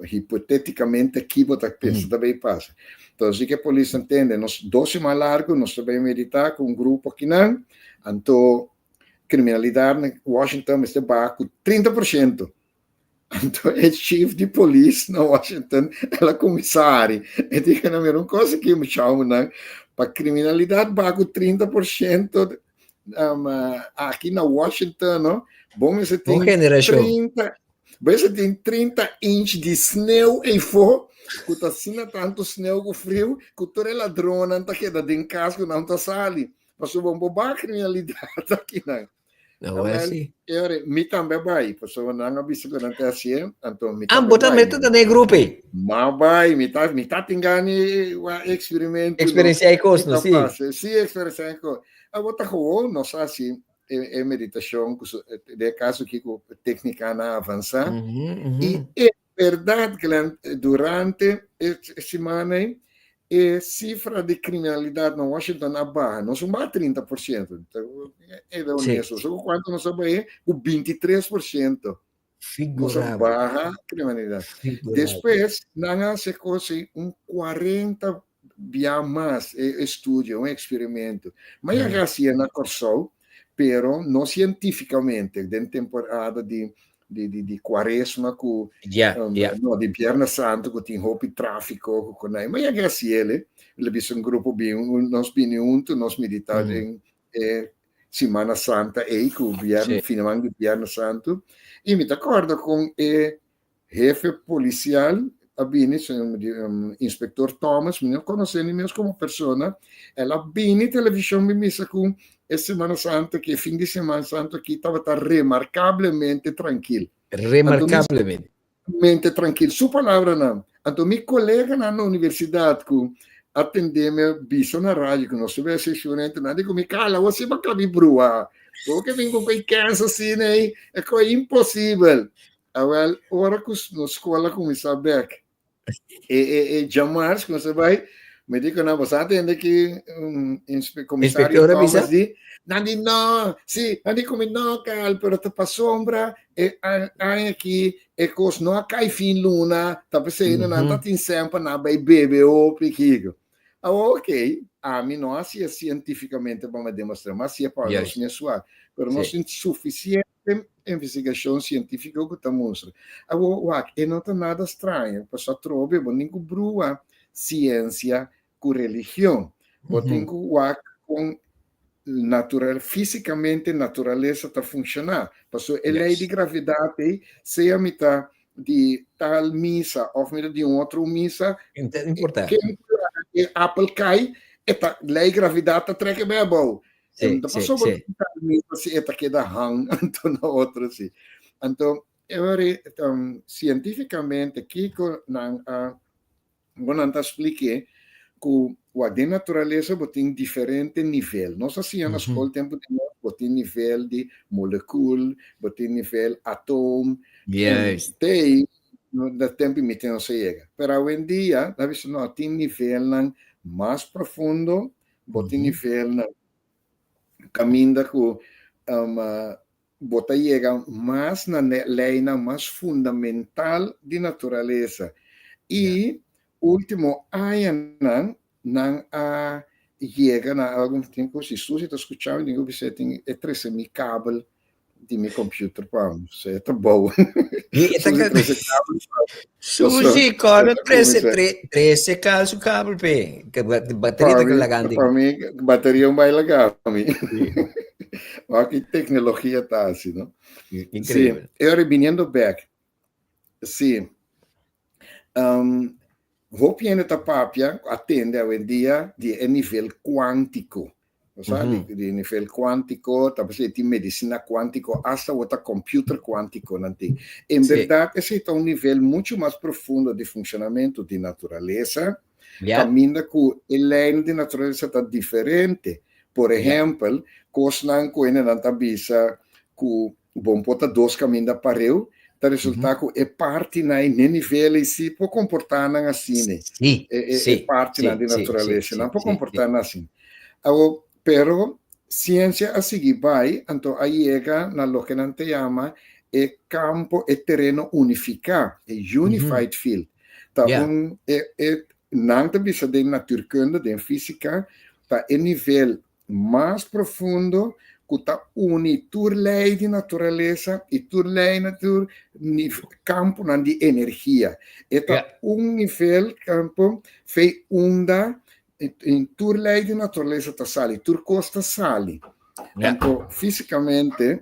hipoteticamente que você pensa também passa. Então, assim que a polícia entende, nós 12 mais largo, nós também meditar com grupo aqui não, então criminalidade em Washington está baixo 30%. Então, é chief de polícia na Washington, ela é comissária. E diz que não é uma coisa que me chama, né? Para criminalidade baixo 30%, aqui na Washington, não? Bom, você tem 30 inches de snow e fogo, que está assim tanto snow com frio, que toda ladrona está quedando em casa, que não está sali. Mas o bom a criminalidade aqui, não. Não é assim. Me também vai, porque eu não visto que não é assim, então me também vai. Ah, botar também grupo aí. Mas vai, me tá tingando experimento. Experiência com isso, sim. Sim, experiência com. A botar com nós assim, é meditação, de caso que a técnica não avança. E é verdade que durante a semana a cifra de criminalidade na Washington é baixa, não são mais 30%. Então, é da honesto. Só quanto nós sabemos, o 23%. Figurável. Baixa criminalidade. Depois, não se consegue 40 via mais estudo, experimento. Mas a assim na Corsol, pero não cientificamente, dentro da temporada de quaresma, no, di Viernes Santo, que tem roupa e tráfico, mas é assim, ele é um grupo bem, nós juntos, nós meditamos em Semana Santa, e que o final de Viernes Santo, e me acordo com o jefe policial, inspetor Thomas, me não conhecendo mesmo como pessoa, ela vem em televisão me disse com essa Semana Santa, que fim de Semana Santa aqui estava remarcavelmente tranquilo. Remarcavelmente. Tranquilo. Sua palavra não. Então, meu colega na universidade, que atendeu-me, visto na rádio, que nós tivemos assessoramento, não digo, me cala, você vai caber brua. Porque vem com qualquer cansa assim, né? É impossível. Agora que na escola começar a ver, jamais, que você vai, me digo, não, você atende que comissário Thomas diz, não, sim, não digo, não, cal, pero te para sombra, aqui, coisa não cai fim luna, tá pensando, não tá tem sempre, não vai beber ou piquigo. Ok, a mim não assim cientificamente para me demonstrar, mas assim é para nós, minha sua, pero não é suficiente investigação científica que está mostrando. Agora, não está nada estranho, porque só trove, não tem que brua ciência com religião. Não tem que com fisicamente natureza está funcionar. Porque a lei de gravidade, se a metade de tal missa ou de outra missa, importante. e Apple cai, eta lei gravidade treca bem bom. Então passou por se eta que da hang então na outra assim. Então cientificamente Kiko nang Gonanta expliquei que a natureza tem diferente nível. Nós assim na escola tempo tem nível de molécula, tem nível átomo, tem no tempo me tem não chega. Mas hoje em dia, não tem nível mais profundo, tem nível caminho que bota chega mais na linha mais fundamental de natureza. E último ano não chega na algum tempo se você está escutando digo você tem 13 cabo de meu computador para você tá bom Susi cara 13 caso cabo pe bateria daquela grande para mim bateria mais legal para mim que tecnologia tá assim não incrível eu vindo back sim Hopiene tapapia atende hoje em dia de nível quântico, sabe? De nível quântico, talvez tem medicina quântico, hasta outra computer quântico, não tem. Em verdade, esse é um nível muito mais profundo de funcionamento de natureza, caminha com a lei de natureza está diferente. Por exemplo, cosnan com ele não bisa com bom pota dois caminhos para eu resulta que é parte na nível e se pode comportar assim é parte na natureza não pode comportar assim pero ciência a seguir vai então aí chega na lo que não te chama é campo é terreno unificado é unified field tá não te bisa de natuurkunde de física tá é nível mais profundo que está une tur lei de natureza e tur lei campo de energia. Eta nível campo fei onda em tur lei de natureza está sali, tur costa sali. Então, fisicamente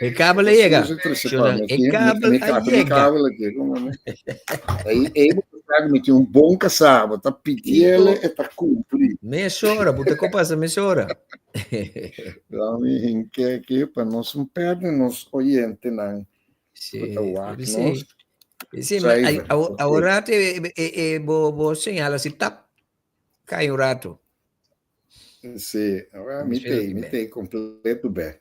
el cabo le llega. El cabo llega. Aí me tinha bom caçado, tá pedindo e tá cumprindo. Meia hora, bota copas meia hora. Então, que para nós não perder nos oyentes não. Sim, mas agora vou señalar se tá cai rato. Sim, agora me tem completo bem.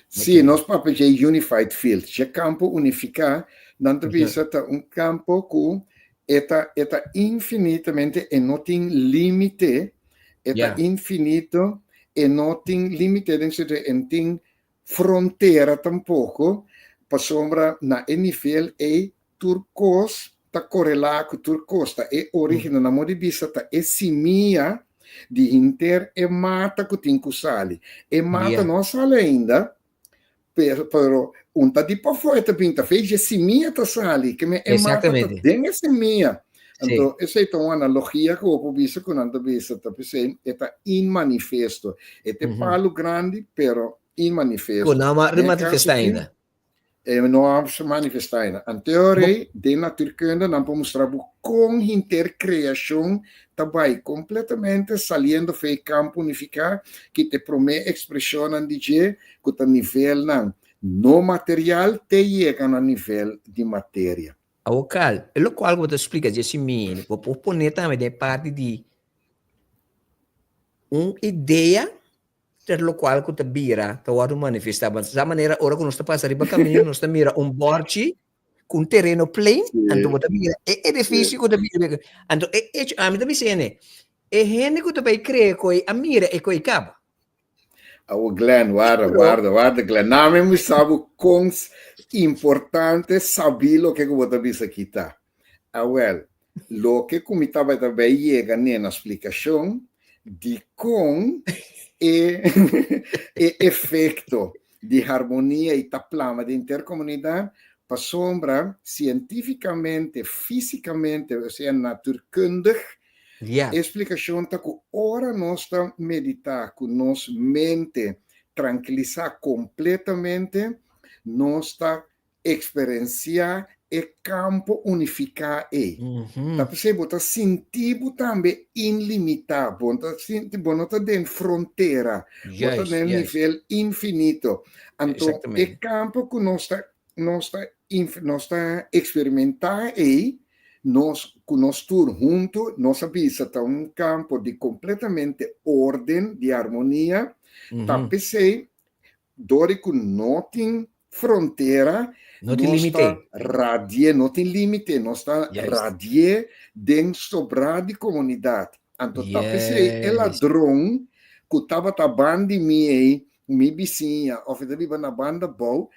Sim, nós papéis é unified field, é campo unificado, não precisa campo que está infinitamente e não tem limite, está infinito e não tem limite, não tem fronteira tampouco, para sombra na nível é turcos, está correlado com turcos, é origem na moda de vista, é simia de inter e mata que tem que sali. E mata não sale ainda, pero tá de para fora, pinta fez de simia tá sali, que me é mata tem simia. Então, essa é uma analogia que eu vou ver com a vista, tá pensando, está in manifesto. É palo grande, pero in manifesto. Não manifesta ainda. Não se manifesta ainda. A teoria de naturkunde não pode mostrar com intercriação também completamente saliendo do campo unificado que te promete expressão de que o nível não material te chega no nível de matéria. Cal, é o qual você explica assim mim, vou pôr também de parte de uma ideia ter lo qual que te vira, te vai manifestar, mas da maneira ora que nós está passando para caminho, nós está mira borte com terreno plano, então você mira é difícil que te vira, então a mim também sei é gente que te vai crer que a mira é que cabo. O Glenn, guarda, Glenn, não me sabe quão importante saber o que você bisa aqui tá. Lo que como estava também chega na explicação de com efeito de harmonia e taplama de intercomunidade para sombra cientificamente, fisicamente, ou seja, natuurkundig, explicação está que ora nós está meditar com nossa mente tranquilizar completamente, nós está experienciar é campo unificar aí. Uhum. Tá percebendo? Bota sentido também ilimitado. Bota sentido, bota dentro fronteira. Bota Yes, dentro yes. nível infinito. Então, é Exatamente. campo que nós está experimentar aí, nós com nós tour junto, nós está um campo de completamente ordem, de harmonia. Tá Uhum. pensei, dorico não tem fronteira, Não te nós está limitei. radie, não tem limite, nós está Yes. radie dentro sobrar de comunidade. Então, tá pensei, é Yes. ladrão que estava tá banda mi vizinha, ou fica na banda boa,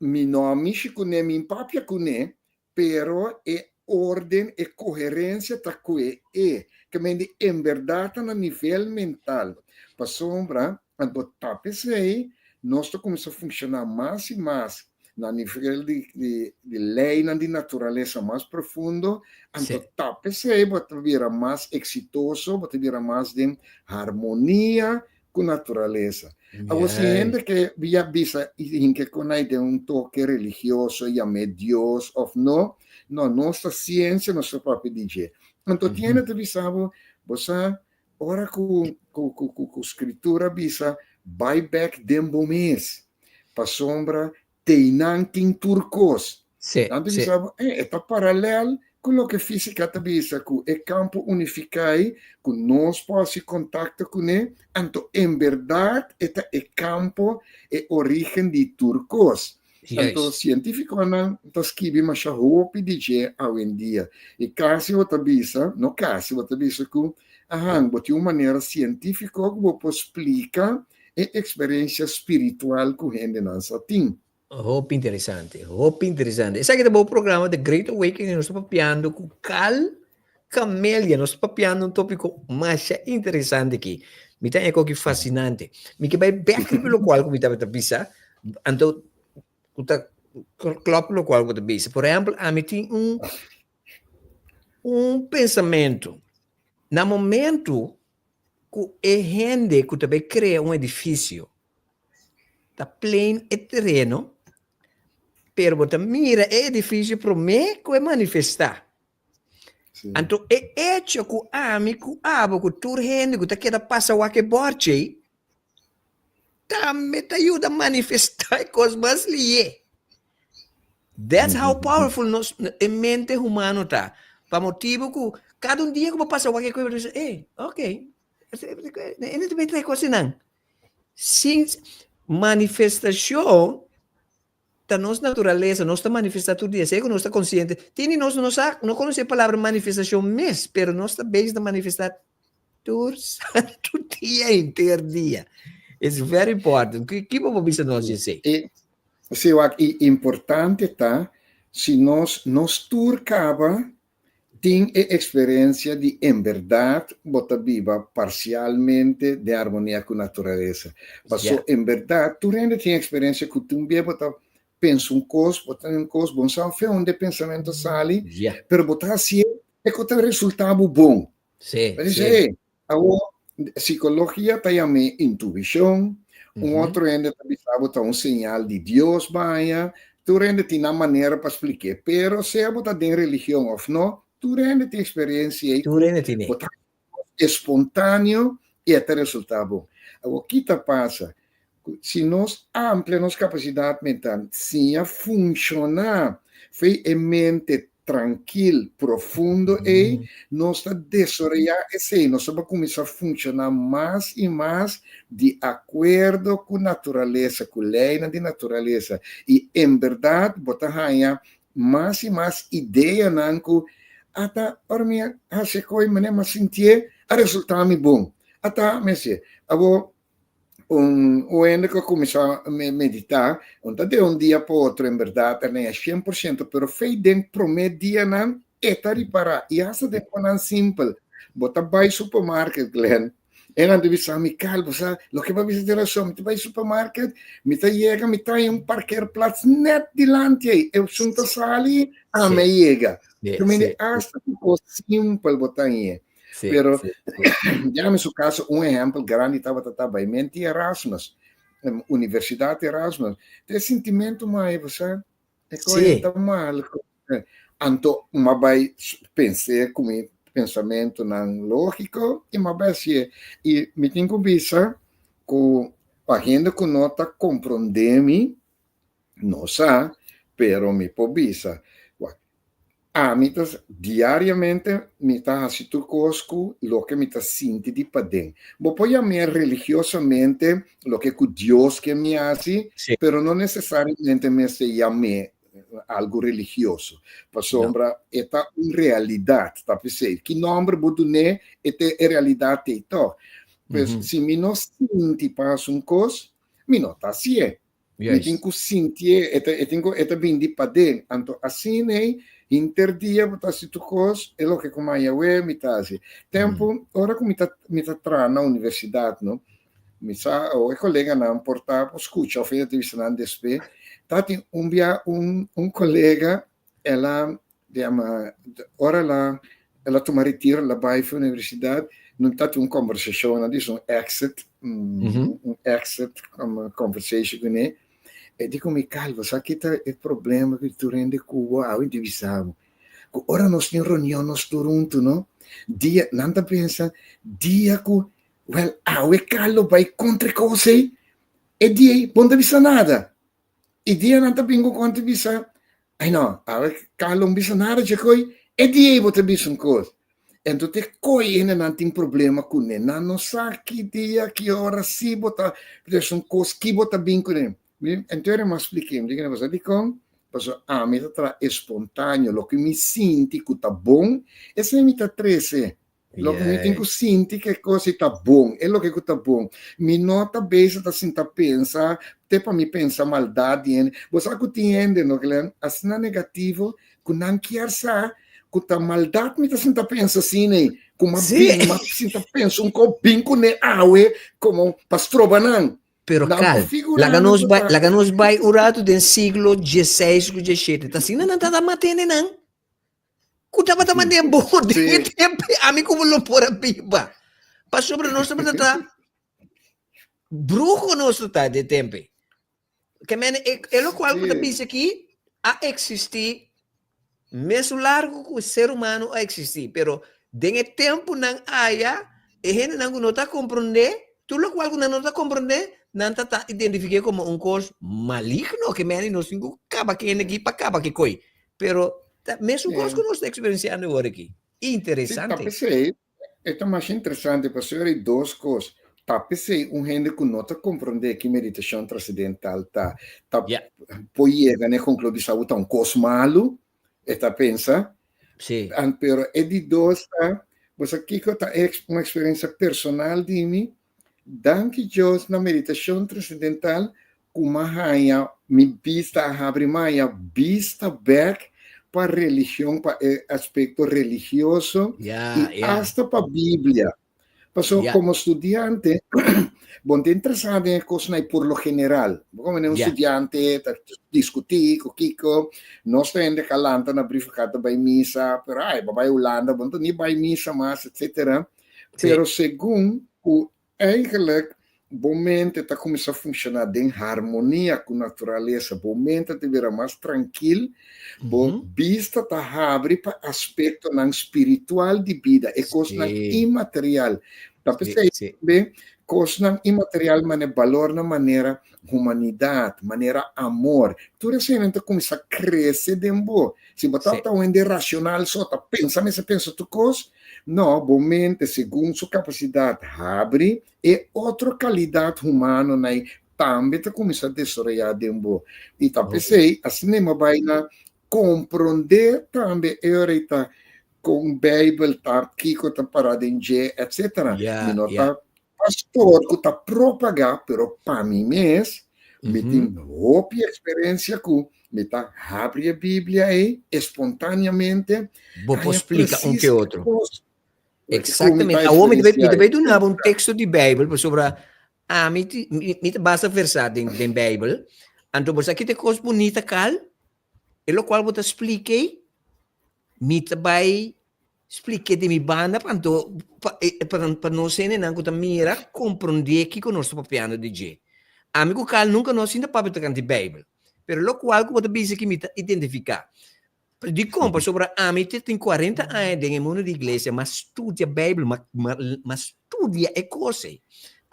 mi nome chicune, mi papia cune, pero é ordem e coerência tá que que me em verdade na nível mental. Para sombra, então tá pensei, nós começamos a funcionar mais e mais na nível de lei na de natureza mais profundo, então tá pensei, bota vira mais exitoso, bota vira mais de harmonia com a natureza. Agora, se Yes. gente que via bisa em que conhece um toque religioso e a Deus ou não, não, nossa ciência, nosso próprio DJ. Então, tinha que visar, você, ora com escritura, bisa, buyback dembo mês, para sombra, teinanking turcos. Sì, Tanto sì. visava, está paralelo com o que física visa, que é campo unificado, que nós podemos contato com ele, então, em verdade, é campo, é origem de turcos. Então, Yes. científico não escreve mais a roupa de dia hoje em dia. E caso outra visa, não caso outra visa que de uma maneira científica que você explica a experiência espiritual que a gente não tem. Hope interessante, hope interessante. Sai que o programa The Great Awakening, nós estamos papiando com Cal Camélia, nós estamos papiando um tópico mais interessante aqui. Me tem algo que fascinante. Me que vai back pelo qual que me estava a então, klopt pelo qual que eu por exemplo, a mim tem pensamento. No momento que é gente que também cria um edifício, está pleno e terreno, pero você mira é difícil para mim que manifestar. Sim. Então, é hecho que amigo, que tur gente que quer passar o que borche, também te ajuda a manifestar coisas mais lié. That's how powerful nos mente humano tá. Para motivo que cada dia que eu passo o que coisa, ok, ele também traz coisa não. Sim, manifestação da nossa natureza, nossa manifestação dia, sei que nós está consciente. Tem nós não conhece a palavra manifestação mesmo, pero nós está bem de manifestar todo santo dia inteiro dia. It's very important. Que vamos ver nós dizer? Sim, é importante tá, se nós turcava tem a experiência de, em verdade, botar viva parcialmente de harmonia com a natureza. Passou, em verdade, tu ainda tem experiência que tu botar pensa coisa, botar coisa, bom, sabe, foi onde pensamento sai, pero botar assim, é que o resultado bom. Sim, sim. A psicologia tem a minha intuição, outro ainda botar um sinal de Deus, vai, tu ainda tem uma maneira para explicar, pero se é botar de religião ou não, tu ainda tem experiência aí, botar espontâneo e até resultado bom. O que passa? Se nós ampliamos nossa capacidade mental, se a funcionar, foi em mente tranquilo, profundo, e nós desorientar esse, nós vamos começar a funcionar mais e mais de acordo com a natureza, com a lei da natureza. E, em verdade, botar mais e mais ideia, nanco, até, ora minha, se coi, mas sentir, a resultado bom. Até, mas, o ainda que eu comecei a meditar, de um dia para outro, em verdade, não é 100%, mas fez dentro do primeiro dia, não é para e essa de coisa simples, botar vai supermarket, Glenn, e não deve ser amical, você, o que vai visitar a sua, me vai supermarket, me chega, me tem parkeerplaats net dilante, eu junto sali, me chega. Também hasta ficou simples botar aí. Pero, ya en su caso, un ejemplo grande estaba mente Erasmus, Universidade Erasmus. Tem sentimento mais, você? É coisa tão mal. Anto, uma vai pensar com o pensamento não lógico e uma vai ser e me tenho que pensar que a gente que nota compreende não sabe, pero me pobisa. Diariamente me está haciendo cosco lo que me está sintiendo de padén. Voy a llamar religiosamente lo que Dios que me hace, Sí. pero no necesariamente me se llame algo religioso. Para sombra, esta una realidad, está pensando. Que nombre boduné, esta es realidad de todo. Pues si me no sinti para un cos, me no está así. Me tengo que sentir, esta bien de padén. Anto así, interdia botar situ cos é lo que como a Yahweh me tá assim tempo ora como me tá tra na universidade não me sa o colega não portar escuta o feito de vista na DSP tá tem um colega ela chama ora lá ela toma retiro lá vai para a universidade não tá tem conversação não diz exit exit conversation com ele. E dico, mi calvo, sa che il problema che tu rende Cuba, oggi visavo. Ora non stiamo riunione, non sto runto, no? Dia, nanta pensa, dia cu, well, e callo vai contro cose, e dia, non devi sa nada. E dia, nanta bingo quanto visa, ai no, callo non visa nada, c'è coi, e dia, bote visa un cosa. E tu te coi, e non tem problema con ne, non sa che dia, che ora si, bota, perché sono cose, chi bota bingo ne. Então, eu expliquei, digo, você dico, me está espontâneo, lo que me sinto que está bom, esse me está trece. Lo que me tenho que sentir que coisa está bom, é lo que está bom. Me nota bem, está assim, tá pensa, até para me pensar maldade, você entende, não que assim é negativo, que não quer saber, que tá maldade me está assim, tá pensa assim, né? Como bem, mas assim, tá pensa um copinho com ne aue, como pastor banana. Pero cal, laga nos vai urado do século XVI, XVII. Tá assim, não tá matando, não. Kutaba tá matando bom, de tempo, amigo, não pôr a pipa. Para sobre nós, tá bruxo nosso tá de tempo. Que men, é o qual que pensa aqui, a existir, mesmo largo que o ser humano a existir, pero de tempo não há, e gente não tá compreender, tu lo qual não tá compreender, não está identificado como coisa maligno que me não sei acaba que aqui para acaba que coi, pero mesmo coisa que nós estamos experienciando agora aqui, interessante. Sim, é mais interessante para ser duas coisas. Pensei gente que não está compreendendo que meditação transcendental tá poi né concluir saúde um coisa malo, está pensa, sim, pero é de dois você aqui que tá uma experiência personal de mim. Danke Deus na meditação transcendental, como a me vista abre mais vista back para religião, para aspecto religioso e hasta para a Bíblia. Passou como estudante, bom, te interessado em coisas por lo general. Como um estudante, discutir com Kiko, nós temos que calanta na briefcata by missa, pero vai Holanda, bom, nem vai missa mais, etc. Pero segundo o eigenlijk, momento está começando a funcionar em harmonia com a natureza, momento te vira mais tranquilo, vista está abre para aspecto não espiritual de vida, é coisa não imaterial. Tá pensando bem, coisa não imaterial, mas é valor na maneira humanidade, maneira amor. Tudo isso então começa a crescer dentro. Se botar um ende racional só, tá pensa tu coisa. Não, momento, segundo sua capacidade, abre e outra qualidade humana, né? Também está começando a desenvolver dentro. E tá pensei, assim nem vai na compreender também está com a Bíblia, tá Kiko tá parado em G, etc. E não tá pastor que está propagando, pero para mim mesmo, me tem outra experiência com me tá abre a Bíblia aí espontaneamente. Vou explicar que outro. Exatamente. A homem deve dar um texto de Bíblia sobre me basta versar em Bíblia. Então você aqui tem coisa bonita cal, e o qual você explica, me vai explicar de minha banda para nós ser não que mira compreender que nós estamos papiando de G. Amigo cal nunca nós ainda papi tocar de Bíblia, pero o qual você pensa que me identificar. De compra sobre a mim tem 40 anos em mundo de igreja, mas estudia a Bíblia, mas estudia é coisa.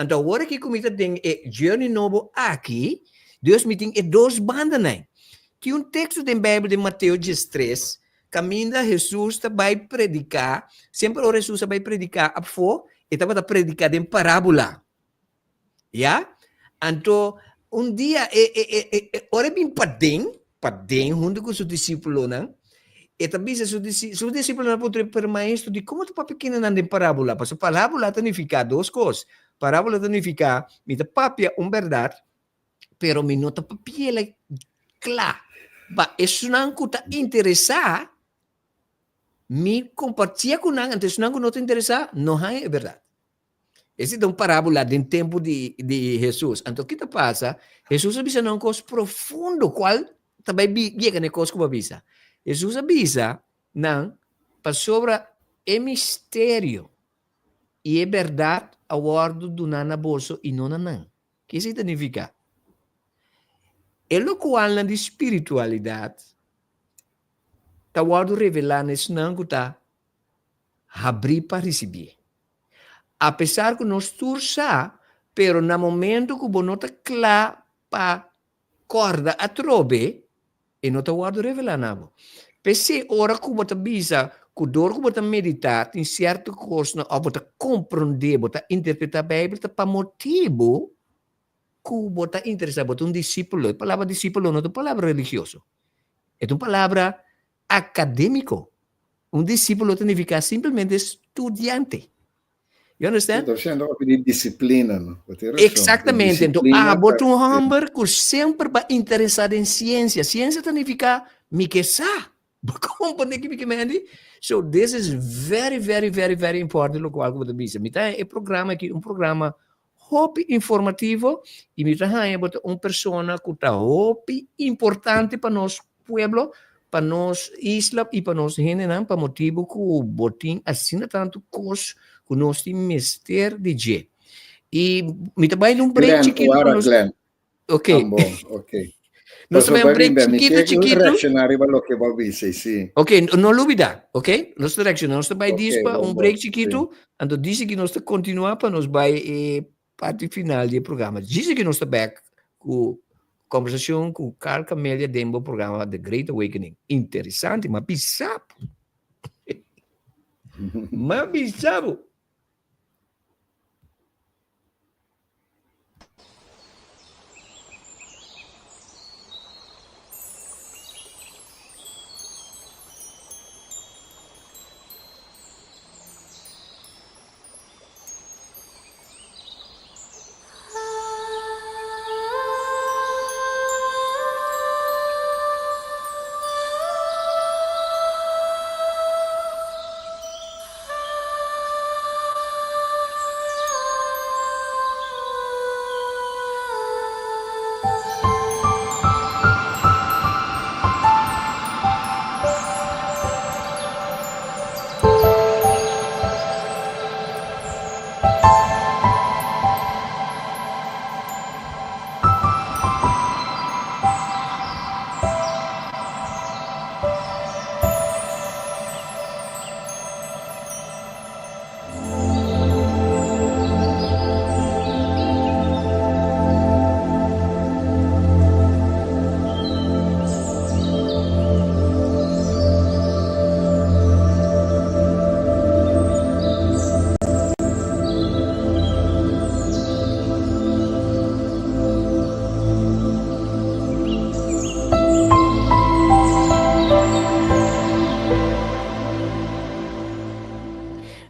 Então, agora que começa tem journey novo aqui, Deus me tem duas bandas, né? Que texto da Bíblia de Mateus 13, caminha Jesus vai predicar, sempre o Jesus vai predicar a fo, e estava a predicar em parábola. Já? Então, dia, ora bem padem junto com seu discípulo, né? E também seu discípulo não pode permanecer de como tu pequeno não tem parábola, porque parábola significa duas coisas. Parábola significa, me te papia verdade, pero me nota papia claro. Isso não está interessado, me compartilha com não, então não está interessado, não é verdade. Esse é uma parábola do tempo de Jesus. Então, o que passa? Jesus avisa uma coisa profunda, qual também chega na coisa que avisa. Jesus avisa, não, para sobre o mistério e a verdade ao bordo do nana bolso e não. O que isso significa? É o qual na espiritualidade está bordo revelando isso não está abrir para receber. Apesar que nós tursa, pero no momento que você está claro para corda a trobe, e não está guardo revelar nada. Pese ora que você bisa, que dor que você meditar, em certo coisa, ou você compreender, você interpretar a Bíblia, para motivo que você interessa, você discípulo. A palavra discípulo não é uma palavra religiosa. É uma palavra acadêmico. Discípulo significa simplesmente estudante. You understand? Estou dizendo que disciplina, não? Exatamente. Então, botar homem que sempre vai interessado em ciência. Ciência significa me que sabe. Compreende que me entende? So, this is very, very, very, very important. O qual eu vou dizer. É programa aqui, programa hope informativo e me traga uma pessoa que está hope importante para nosso pueblo, para nossa isla e para nossa gente, para motivo que o botim assina tanto coisa que nós temos mistério de G. E me trabalha num break chiquito. Glenn. Ok. Ok. Nós trabalhamos um break chiquito. Reaccionário para o que vou dizer, sim. Ok, não olvida, ok? Nós trabalhamos break chiquito, então diz que nós continuamos para nós vai parte final do programa. Diz que nós back com conversação com Carl Camélia dentro do programa The Great Awakening. Interessante, mas bizarro. Mas bizarro.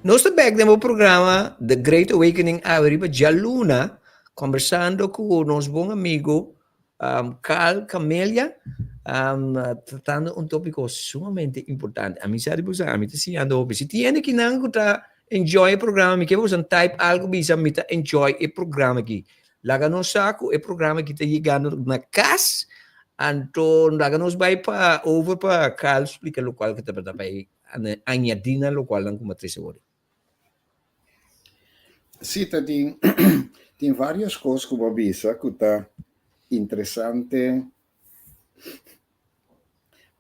Nós estamos no programa The Great Awakening Averiba Jaluna, conversando com o nosso bom amigo Carl Camélia, tratando um tópico sumamente importante. A mim sabe você, a mim está ensinando, se tiene que não está enjoy o programa, que você type algo bisa me está enjoy o programa aqui. Laga no saco o programa que está chegando na casa, então laga nos vai para over para Carl explica o qual que está para añadir lo qual não como três agora. Sim, tem várias coisas que eu vi que está interessante.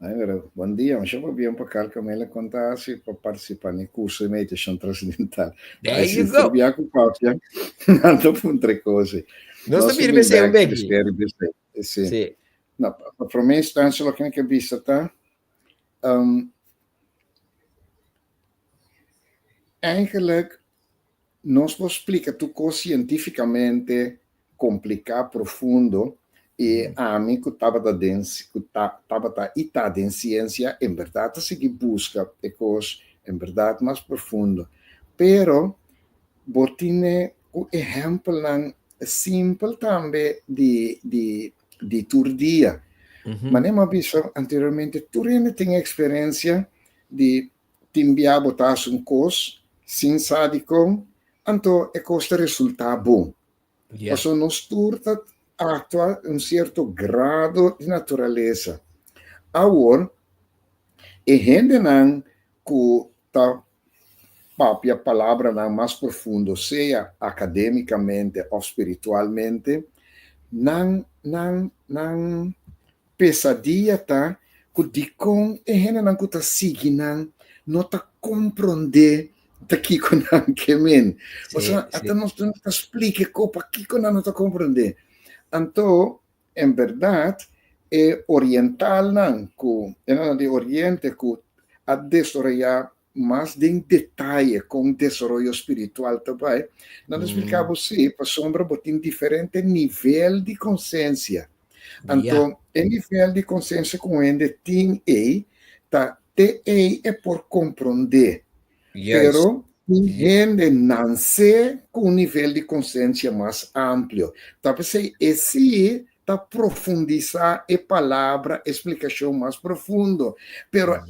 Agora, bom dia, mas eu vou vir para cá com ela contar se para participar no curso de meditação transcendental. There Aí se you go. servir com cópia, não estou com outra coisa. Não Nós sabia vamos que back você to the scary business. Sim. Sim. Não, para mim, instância, o que é vista, tá? Eigenlijk, nós vamos explicar tudo cientificamente complicado, profundo, e a mim que estava em ciência, em verdade, se que busca coisas, em verdade, mais profundo. Pero, botine o exemplo simples também de turdia. Mas nem visto anteriormente, tu ainda tem experiência de te enviar botar um coisa, sem sadicom, então é coisa resultar bom. Yeah. Então, nós turta atua certo grado de natureza. Agora, e gente não que tá a palavra não mais profundo, seja academicamente ou espiritualmente, não pesadilla tá que dicom e gente não que tá seguindo, não tá compreender daqui com não que men. Você até não explica como aqui com não tá compreender. Então, em verdade, é oriental não, que é de oriente que a desarrollar mais de detalhe com desenvolvimento espiritual também. Não explicava assim, para sombra botar diferente nível de consciência. Então, o nível de consciência com ele tem tá é por compreender. Pero gente nasce com um nível de consciência mais amplo. Talvez esse tá profundizar a palavra, explicação mais profundo. Pero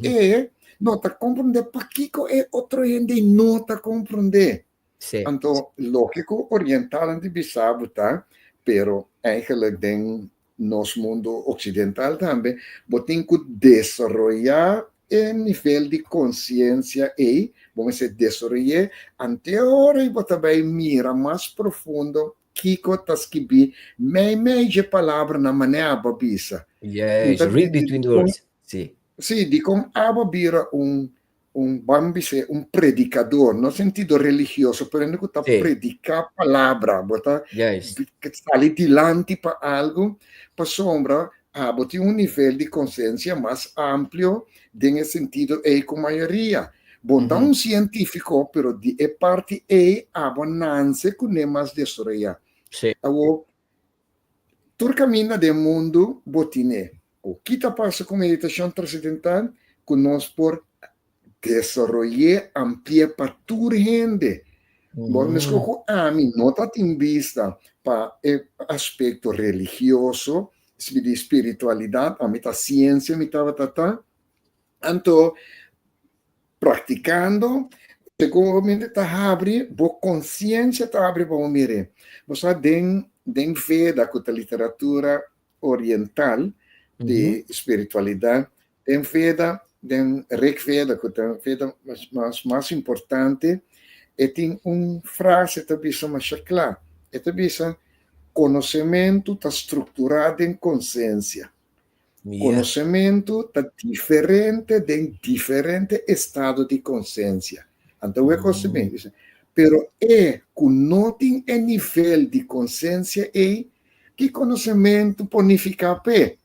não está compreender para que é outro gente não está compreender. Então, lógico, oriental a gente sabe, tá? Pero eigenlijk den nosso mundo ocidental também, tem que desenvolver o nível de consciência e vamos dizer, desenvolver anterior e também mira mais profundo que cotas que bi meia palavra na maneira babisa. Yes, read between the words. Sim, de como ababira vamos dizer, predicador, no sentido religioso, pero não está predicar a palavra, bota sair dilante para algo, para sombra, botar nível de consciência mais amplo, nesse sentido, com maioria. Bom, um científico, pero de parte a abonância que nem mais desarrollar. Agora, tu caminha do mundo, botine. O que está passando com meditação transcendental? Que nós por desarrollar amplia para toda gente. Bom, nós a mim não está em vista para o aspecto religioso, de espiritualidade, a mim ciência, me estava então praticando, seguramente está abre, boa consciência está abre para mire. Você tem Veda, que é a literatura oriental de espiritualidade, tem Veda, tem Rig Veda, que é a Veda mais importante, e tem uma frase que está mais clara, está conhecimento está estruturado em consciência. Conhecimento está diferente de diferente estado de consciência. Então, é conhecimento. Pero que não tem nível de consciência que conhecimento pode ficar pé.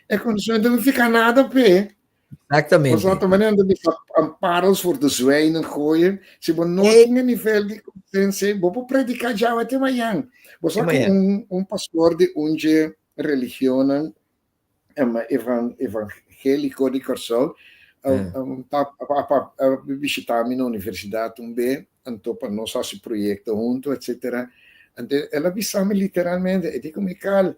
É conhecimento não fica nada pé. Exatamente. Você também anda de amparos voor de zwijnen gooien. Se você não tem nível de consciência, você pode predicar já até amanhã. Você é pastor de uma religião evangélico de Corsol, visitar a minha universidade também, então para nós fazer projeto junto, etc. Ela avisou-me literalmente, e digo, Michael,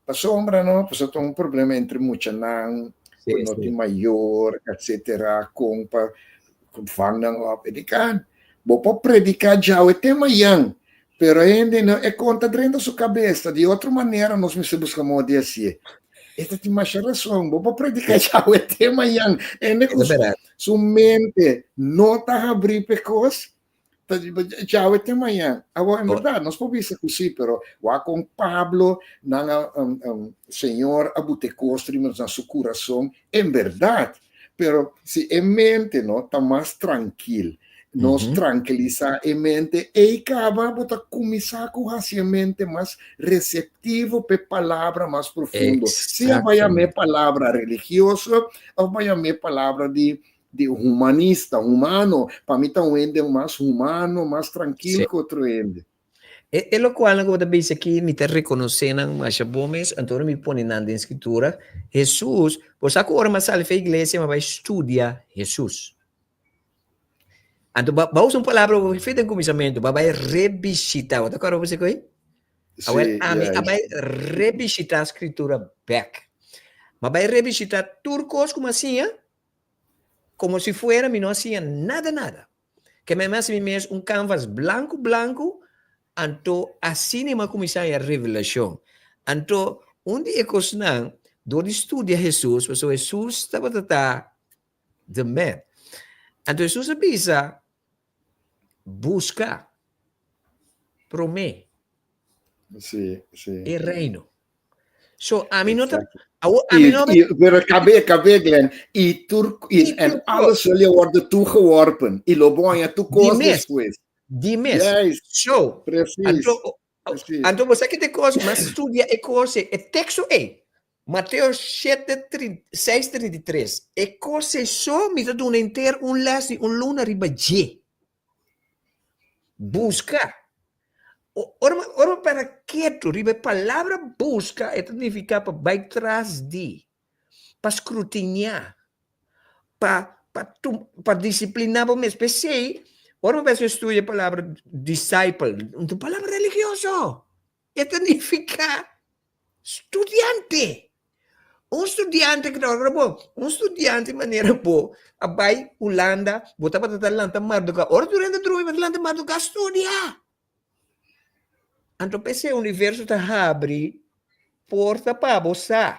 para sombra, não, porque tem um problema entre muitos não, não tem maior, etc. Compa, vangam, e digo, vou predicar já até amanhã. Pero ainda não é conta dentro da sua cabeça. De outra maneira, nós me buscamos de assim. Esta tem mais razão. Vou predicar já até amanhã. Ainda que sua mente não está abrindo para coisas, Tchau, até amanhã. Agora, em verdade, nós podemos dizer assim, pero lá com Pablo, na Senhor, abutecostre na seu coração, em verdade, pero se em mente, não, está mais tranquilo. Nos tranquilizar em mente e acaba botar começar com a mente mais receptivo para palavra mais profunda. Se vai a minha palavra religiosa, ou vai a minha palavra de humanista, humano, para mim está um ende mais humano, mais tranquilo que outro ende. É lo qual eu também aqui me está reconhecendo, mas bom mês, então me põe na escritura, Jesus, você agora mas sai da igreja, mas vai estudar Jesus. Então, vamos uma palavra feita em começamento, vai revisitar, tá claro você coi? Agora, vai revisitar a escritura back. Mas vai revisitar turcos como assim, como se fuera, não hacía nada. Que me hace um canvas blanco, então assim me começa a revelação. Então, onde é que nós, do estudo Jesus, porque Jesus estava de man. Então, Jesus avisa, busca, promete, o reino. So, a mim não está... Pero acabei, Glenn. En alles zullen worden toegeworpen. Y lo voy a tu cosa después. Yes. So, precies. Então, você que tem coisa, mas estudia e coisa, e texto Mateus 6:33. E coisa só me dá um inteiro, lasi, luna riba G. Busca. Ora para quieto, riba palavra busca, significa para vai trás de, para escrutinar, para disciplinar, para mesmo. Pensei, ora para você estuda a palavra disciple, uma palavra religiosa, significa estudante. Estudante que não bom, estudante maneira boa, vai Holanda, botar para Atlanta, Marduca, ora durante a Atlanta, Marduca, estudia. Então, pensei, o universo está abre porta para você.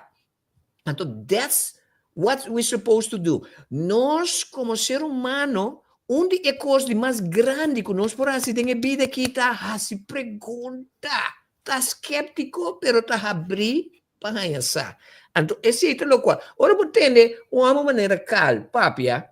Então, that's what we're supposed to do. Nós, como ser humano, onde é coisa mais grande que nós por assim tem a vida que está se pergunta, está escéptico, pero está abrir para pensar. Então, esse é o qual. Ora, por entender, uma maneira calma, papia,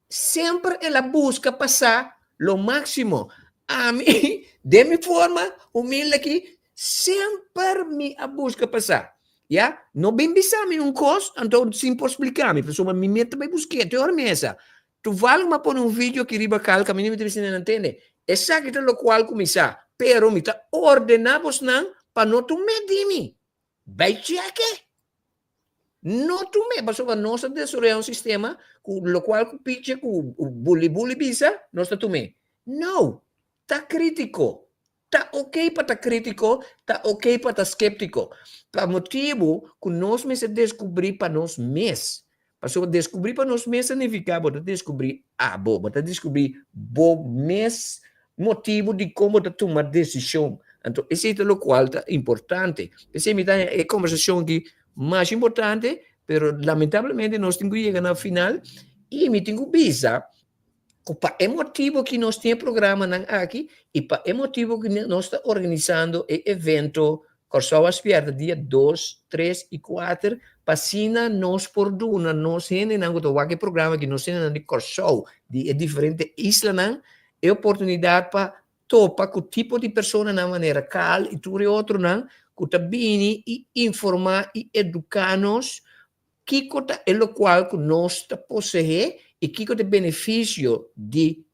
sempre ela busca passar o máximo. A mim, de minha forma, humilde aqui, sempre me busca passar. Yeah? Não bem pensar-me coisa, então sim posso explicar-me. A pessoa me mete para buscar, até hora mesa. Tu vale uma pôr vídeo que riba calca, me não entende. Essa é o qual começar. Pero me está ordenando para não tu medir-me. Vai cheque. Não tu me, pessoa, nós desenvolvemos um sistema, o qual o pitch, o bully bisa, nós tu me. Não. Está crítico. Está ok para estar crítico, está ok para estar escéptico. Para motivo que nós me descobrir para nós mesmos. Para descobrir para nós mesmos significa para descobrir para descobrir o mesmo motivo de como tomar decisão. Então, esse é o qual é importante. Essa é a conversação que mais importante, mas lamentavelmente nós temos que chegar ao final e me tenho que visa para o motivo que nós temos programa aqui e para o motivo que nós estamos organizando o evento Corsau Aspierta, dia 2, 3 e 4, para Sina nós porduna, nós temos um programa que nós temos de Corsau, de diferentes islas, é oportunidade para topar com o tipo de pessoa na maneira cal e tudo outro, que também e informar e educar-nos que é o qual nós possuímos e que o benefício de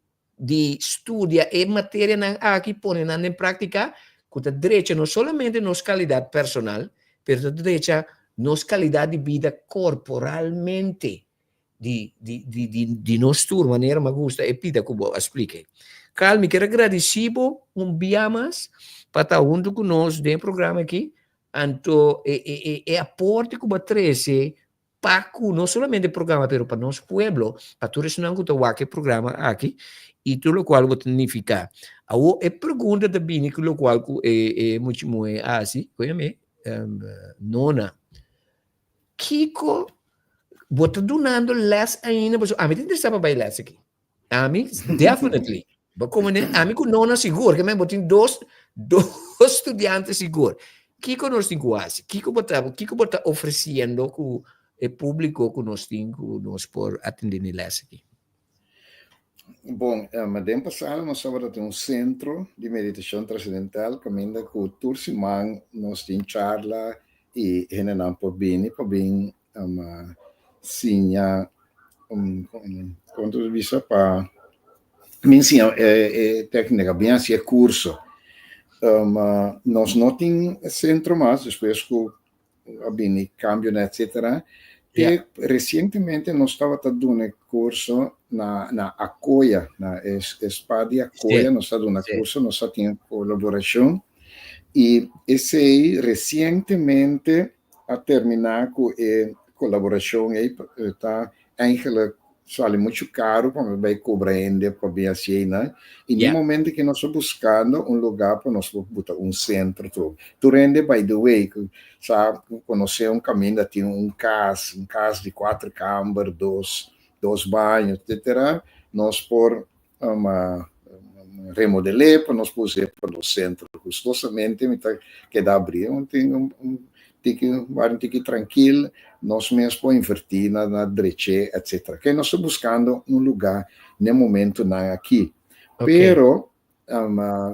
estudar e matéria aqui põe na prática, que a direita não somente nossa qualidade personal, mas a direita nossa qualidade de vida corporalmente, de nossa turma, maneira me gusta, e pida como eu expliquei. Carl, me quero agradecer biamas para estar junto conosco no programa aqui, então, e aporte que você Paco, não somente programa, mas para nosso pueblo, para todos nós que estamos programa aqui, e tudo o qual significa. A pergunta também, que o qual é muito assim, conhece, nona. Kiko, você donando less ainda, a mim interessava para less aqui. A mim, definitely. Como amigo não é seguro, que mesmo tem dois estudantes seguros. O que nós temos? O que está oferecendo com o público que nós temos por atender nessa aqui? Bom, mas tempo passado nós temos centro de meditação transcendental, que ainda com o Tursimang nós temos charla e renan para bem sinha quanto visa para mim sinha técnica bem assim curso. Nós não temos centro mais, depois com a bem cambio etc. E recentemente nós estava dando um curso na Acoia, na Espadi Acoia, nós estava dando um curso, nós tínhamos colaboração, e esse aí, recentemente, a terminar com a colaboração, aí está, ainda sale muito caro, para vai cobrar ainda, para bem assim, né? E no momento que nós estamos buscando um lugar para nós botar um centro, tu rende, by the way, sabe, conhecer um caminho, tem um casa de 4 câmaras, dois banhos, etc. Nós por remodelar, para nós puser para o centro, custosamente, que dá abrir, tem que tranquilo, nós mesmos podemos invertir na direita, etc. Que nós estamos buscando um lugar, no momento, não aqui. Pero,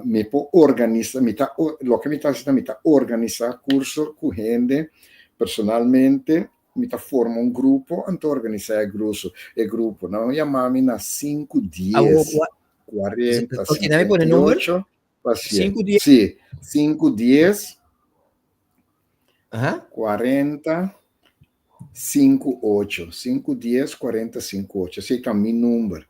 me pode organizar, o que me está dizendo, me está organizar curso com gente, personalmente, me está formando um grupo, então organizar o grupo, não chamamos na 5 dias, 40, 58, 5 dias. Sim, 5 dias, 40, 58. 5 dias, 40, 58. Esse é o meu número.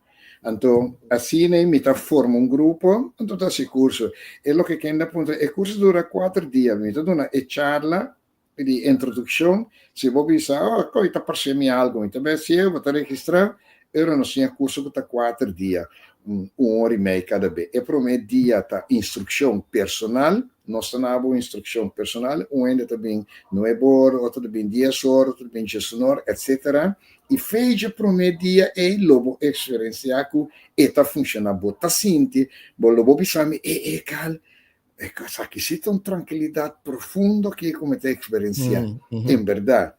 Então, assim, me está formando um grupo, então esse curso. E o que ainda aponta, o curso dura 4 dias. Me está dando uma charla de introdução. Se você pensar, está parecendo algo, então, se eu vou registrar, eu não sei curso que está 4 dias. 1 hora e meia cada vez. E para o meu dia está instrução personal, nós temos instrução personal, ainda também 9 horas, outro também 10 horas, outro também 10 horas, etc. E feija para o meu dia é logo experienciar que está funcionando, está sentindo, logo pensar, cal, aqui se tem uma tranquilidade profunda que como está experienciar, em verdade.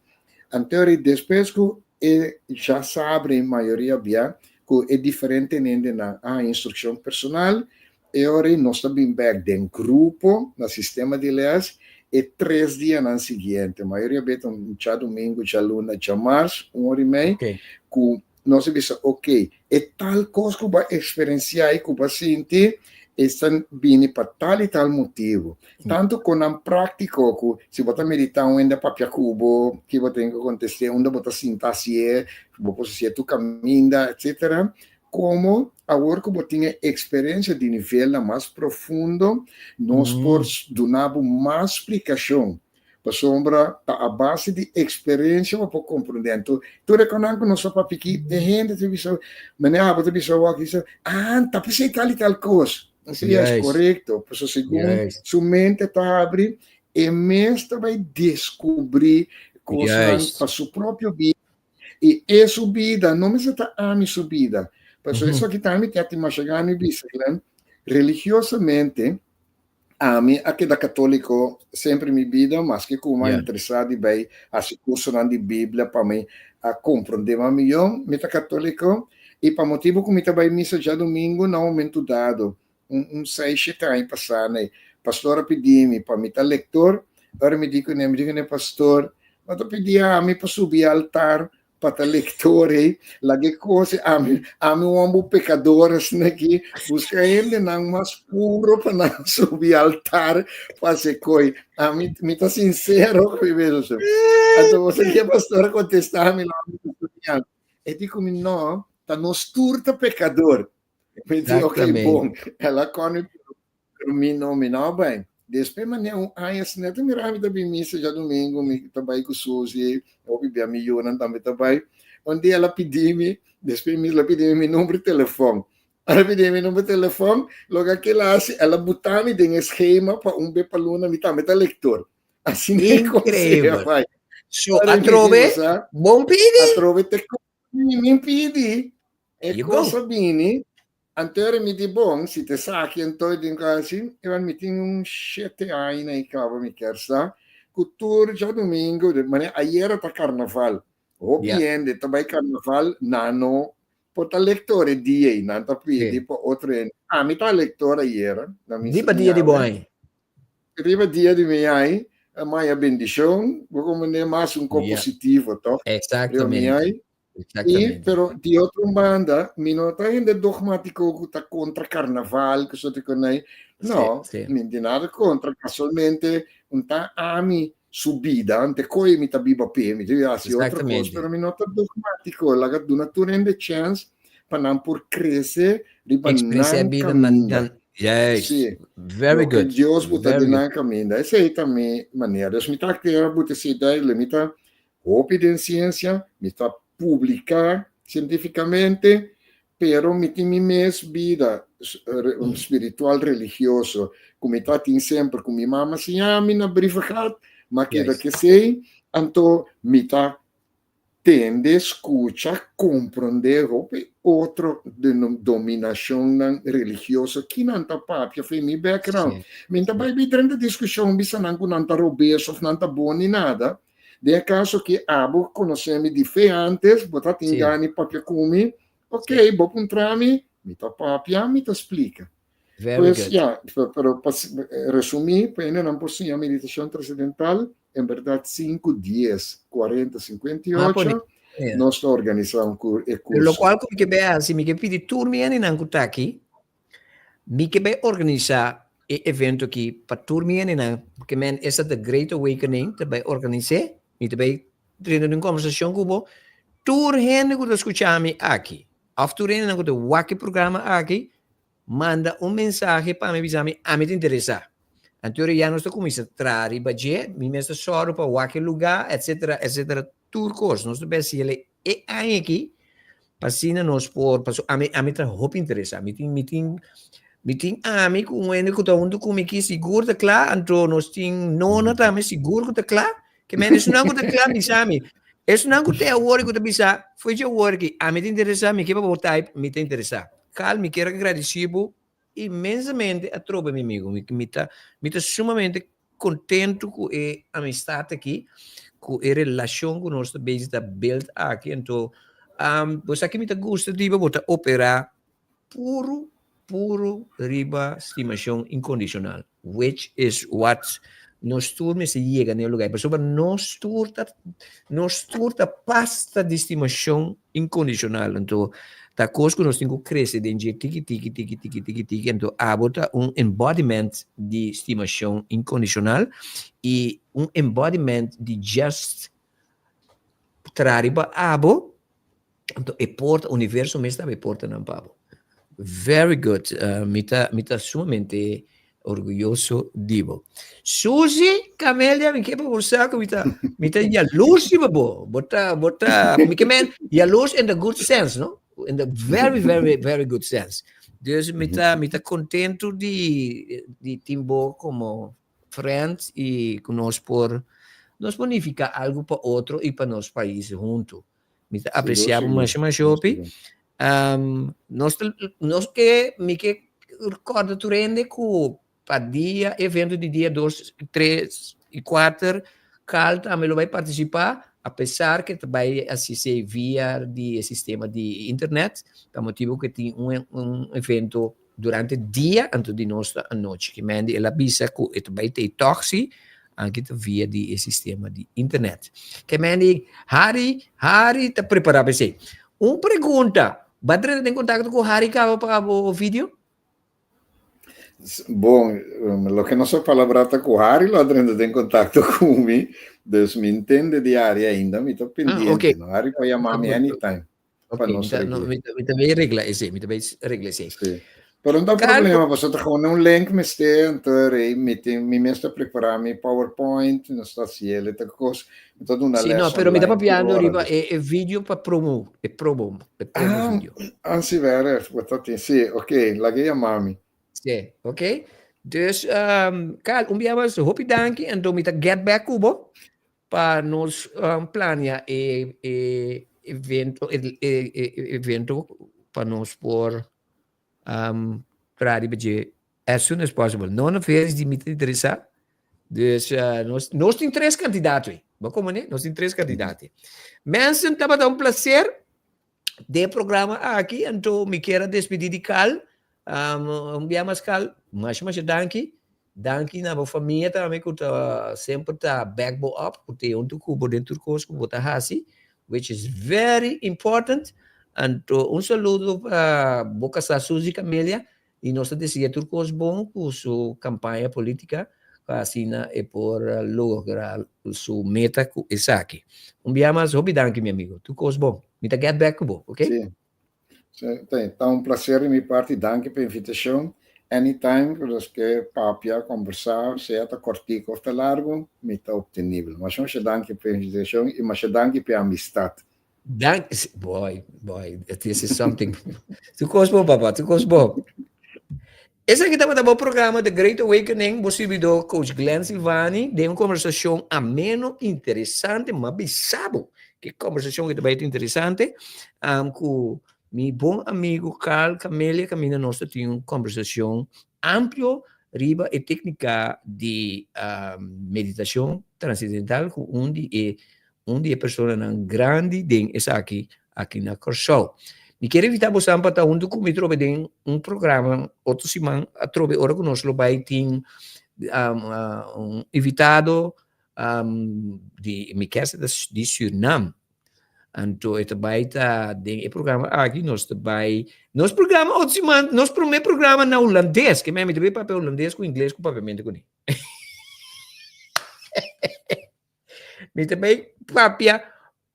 Então, depois que já sabe, a maioria bem, que é diferente na instrução personal, e agora nós estamos back em grupo, no sistema de leis, e 3 dias no seguinte. A maioria vez já domingo, já luna, já março, 1 hora e meia, que nós pensamos, é tal coisa que vai experienciar e que vai sentir, estão vindo para tal e tal motivo. Tanto com a prática, que se você meditar ainda para cubo, que você tem que acontecer, onde você sentar-se, você tu caminha, etc., como agora que você tem experiência de nível mais profundo, nós por dar mais explicação. Para sombra, a base de experiência, para compreender. Então, tu reconhece que nós somos para pequeno, de gente, você pensa, mas você pensa, está pensando tal e tal coisa. É correto, porque segundo sua mente está abrindo, e mesmo vai descobrir coisas para sua própria vida. E essa vida, não está a minha vida. Por isso que também tem que chegar em bicicleta, religiosamente, a mim, aqui da católico, sempre me vida, mas que como interessado em a curso de Bíblia, para mim, a compreender melhor, me está católico, e para motivo que me está vai missa já domingo, no momento dado, 6, 7 anos passado, né? Pastor pediu-me para me estar leitor, agora me digo, pastor, mas eu pedi a mim para subir ao altar, para estar leitor, lá que coisa, a mim um pecador, assim, aqui, busca ainda não mais puro para não subir ao altar, para ser coisa, a mim está sincero, então você que pastor contestar-me lá, e digo, não, está nos turta pecador. Me diz, bom, ela come para mim não bem. Depois, assim, eu me ramo também missa já domingo, me trabalho com Suzy, eu bebi a milhona também trabalho. Onde ela pediu-me, depois ela pediu meu número de telefone. Ela pediu meu número de telefone, logo que ela botou-me em esquema para para luna, me também tá leitor. Assim incrível. Atrove, bom pedir. Atrove te me pedi. É coisa bem, Anterior mi di bom, si te saki en todo din kasi, evan mi ting 7 anos na icava mi kersa, cultura já domingo, mas ayer tá carnaval. O bien, de também carnaval, nano, porta lettore dia, nanta pedi, po outro en. Ah, mi tá lettore ayer, na mi Di pa dia di boy. Arriva dia de meiai, a mãe bendição, vou comer mais copo positivo, tá? Exatamente. E, pero di outra banda, mi non tá ainda dogmático que tá contra carnaval, que só te conhece. No, mi di nada contra, casualmente, un tá ami subida, ante coi mi tá biba pe, mi dice, sì, outra coisa, pero mi non tá dogmático, la che duna tu rende chance, pa non pur cresce, Expressa a vida na yes. Sì. Very good. Deus bota de na caminho. Essa aí também maneira. Deus me tá querendo botar essa ideia, me tá hopi de ciência, me tá publicar cientificamente, pero me tem mes vida espiritual religioso, como está tem sempre com minha mama se chama na brivagad, mas que da que sei, então me tá tende, escucha, compreender outra dominação religiosa que não está papia, foi meu background. Mas também vi durante a discussão, bisa não está robeso, não está bom nem nada. De caso que abo conhecemos de fé antes, botar tem gani papia comigo, ok, vou encontrar-me, me tá papia, me tá explica. Pues ya, pero resumir, pues não posso a meditação transcendental, em verdade 5, 10, 40, 58, nós estamos organizando um curso. Lo qual, come che beh, se mi capite turmi in Ankutaki, mi che beh organizza evento che per turmi in che men è stata Great Awakening, che beh organizze, mi che beh tendo in conversazione cubo, tur hende che ascoltiamo aqui. Of tur hende che waki programma aqui, manda un messaggio per me bisami a me interessa. Anteriore ya non sto comincia trari budget, mi messa soro per qualche lugar, eccetera, eccetera, tour course, non sto per siele e anche passina no sport, a me tra hop interessa, meeting ami ku wende ku taundu ku miki sigur de klar, antro no sting nona ta me sigur ku de klar, che me nessuno ku de klar bisami. Es non ku te awori ku de bisa, foi je work, a me interessa, mi che pa type, mi te interessa. Cal, mi quero agradecido imensamente a tropa, meu amigo. Me tá sumamente contente com a amistade aqui, com a relação que nós estamos build aqui. Então, você aqui me tá gosta de botar operar puro riba estimação incondicional, which is what nós turmes se chega no lugar. Pessoa nós turta pasta de estimação incondicional. Então, ta coisa que nós temos que crescer dentro de tiki, então abota embodiment de estimação incondicional e embodiment de just trariba abo, então e porta o universo mesmo está porta não pabo. Very good, me tá sumamente orgulhoso divo. Suzy, Camélia, me quebra o saco, me tá ya luz divo, bota, me quemen ya luz in the good sense, no? In the very good sense. Dus me tá contento de Timbo como friends e que nós bonificar algo para outro e para nosso país junto. Me tá apreciamos mais shopping. Nós que me que recorda tu rende com para dia evento de dia 2, 3 e 4 calta me lo vai participar. Apesar que vai assistir via de sistema de internet, por motivo que tem evento durante o dia antes de nossa noite, que manda ela avisa que vai ter toxi anche via de sistema de internet. Que manda Hari está preparado para você. Uma pergunta, vai entrar em contato com Hari para o vídeo? Bom, lo que não sou palabrata com Hari, lo andrendo em contato comigo, dus me entende de área ainda, me estou pendente. Okay. No? Hari pode chamar-me anytime. Okay, me também regla esse, Sim. Pero não tem problema, você está com um link, me está, então, me está preparando meu PowerPoint, não está se ele, tá coisa, então uma Sim, não, pero me está papiando riba é vídeo para promo, é promo vídeo. Anzi vero, sim, ok, la che chiamami. Sì, ok? Dus, Carl, umbiamas hopi danki en dan met get back kubo para nos planear evento para nos por para de as soon as possible. Não fez de me interessar. Dus nós temos 3 candidatos. Mas como né? Nós temos 3 candidatos. Mensen, estava um prazer de programa aqui. Então, me quero despedir de Carl. Enviamos Carl. Mas danke. Danke na minha família também, que sempre está backbone up. Que tem cubo dentro do curso, que está assim. Which is very important. Então, saludo para Boca Suzy Camélia. E nós desejamos tudo coisa bom com sua campanha política. Assim, é por lograr sua meta com isso aqui. Enviamos, danke, meu amigo. Tudo coisa bom. Me dá get back, ok? Sim. Então, prazer em minha parte. Danke pela invitação. Anytime, que papia conversar, seja cortico ou largo, me está obtenível. Mas eu te danke pela invitação e mas danke pela amistade. Danke, boy, this is something. Tu coisa bom, papá, tu coisa bom. Esse aqui estava no programa The Great Awakening, possível Coach Glenn Silvani, de uma conversação ameno, interessante, mas bizarro. Que conversação que também é interessante, com meu bom amigo Carl Camélia, que nós temos uma conversação ampla, riba e técnica de meditação transcendental, onde é pessoa grande, essa aqui na Corsol. Me quero evitar você para onde me trobe em programa outro semana a trobe ora conosco vai ter invitado de me quer de Suriname. Então é vai estar em programa aqui nós programa outro semana nós primeiro programa na holandês que me deve papel holandês com inglês com papiamento com me também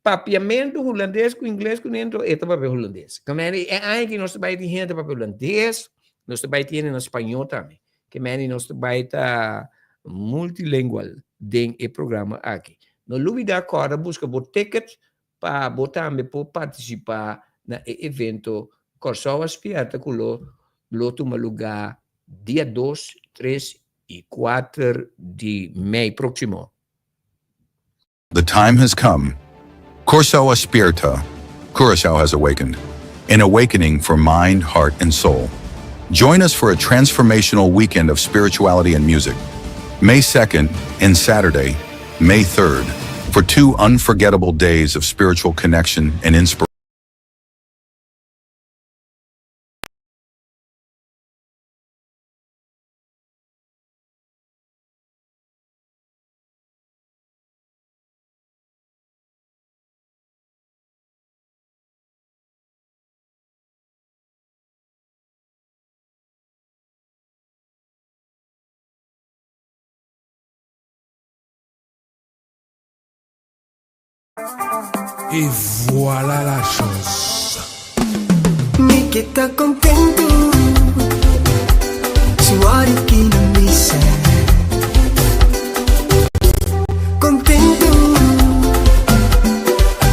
papiamento holandês com inglês com dentro é papel holandês. Como é que nós vai ter gente papel holandês, nós vai ter em espanhol também. Que nós vai estar multilingual dentro do programa aqui. Não duvida agora busca o ticket para botar participar no evento Corsol Espetacular, lo toma lugar dia 2, 3 e 4 de maio próximo. The time has come. Corso Espirita, Curaçao has awakened. An awakening for mind, heart, and soul. Join us for a transformational weekend of spirituality and music. May 2nd and Saturday, May 3rd, for 2 unforgettable days of spiritual connection and inspiration. Et voilà la chose. Mi que está contento, suave que no me sé. Contento,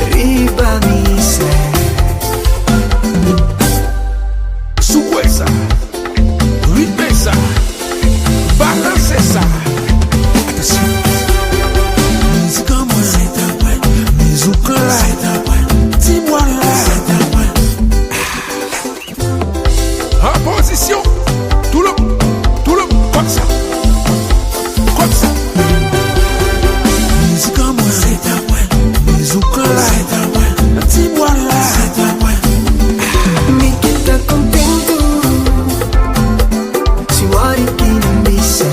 arriba mi ser. Su fuerza, riqueza, balance esa. Atención. En position, tout le comme ça, musique en moi, c'est ta voix, musique là, dis-moi là, c'est ta voix. Mi que está contento, suave que no me sé.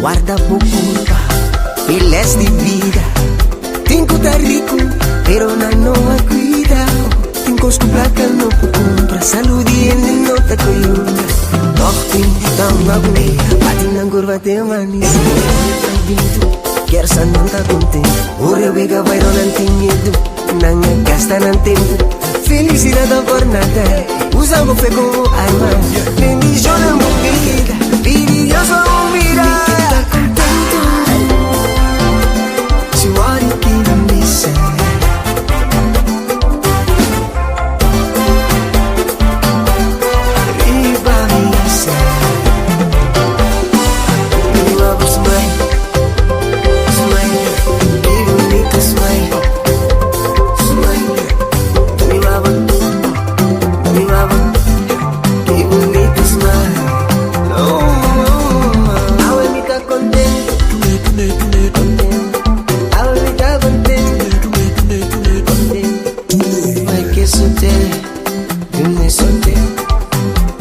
Guarda bucura, piles de vida. Tengo da rico, pero no hay cuidado. Tengo su placa, no puedo comprar. Salud y en no te coyuna. Tochting, tão agonia. Bate na curva, tem mania. Quer sa não tá contente. Ora vega vai não tem medo. Não gasta não tempo. Felicidade por nada. Usando fé como arma. Bendición en vida. Pidi Dios a mirar. sote, dune sote,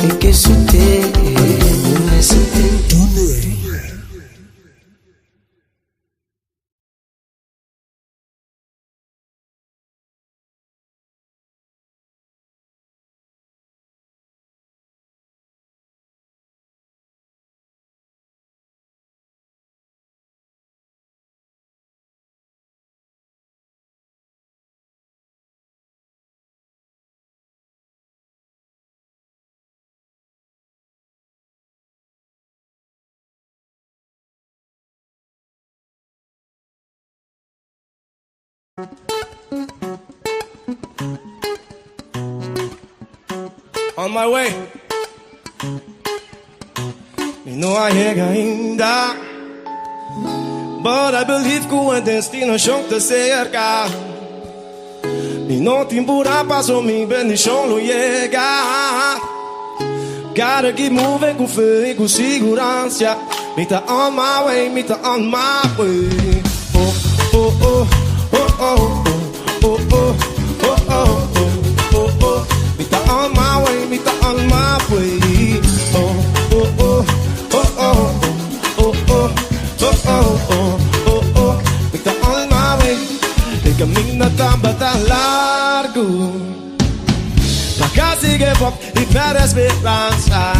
et que sote, dune sote, dune. On my way. Me não chega ainda, but I believe que o destino chão te cerca. Me não te embura, passo me bendição não chega. Gotta keep moving com fé e com segurança. Me tá on my way, me tá on my way. Oh, oh, oh, oh, oh, oh, oh, oh, oh, oh, oh, oh. Me tá on my way, me tá on my way. Oh, oh, oh, oh, oh, oh, oh, oh, oh, oh, oh, oh. Me tá on my way. El camino tá largo. Pra cá sigue pop e perde esperança.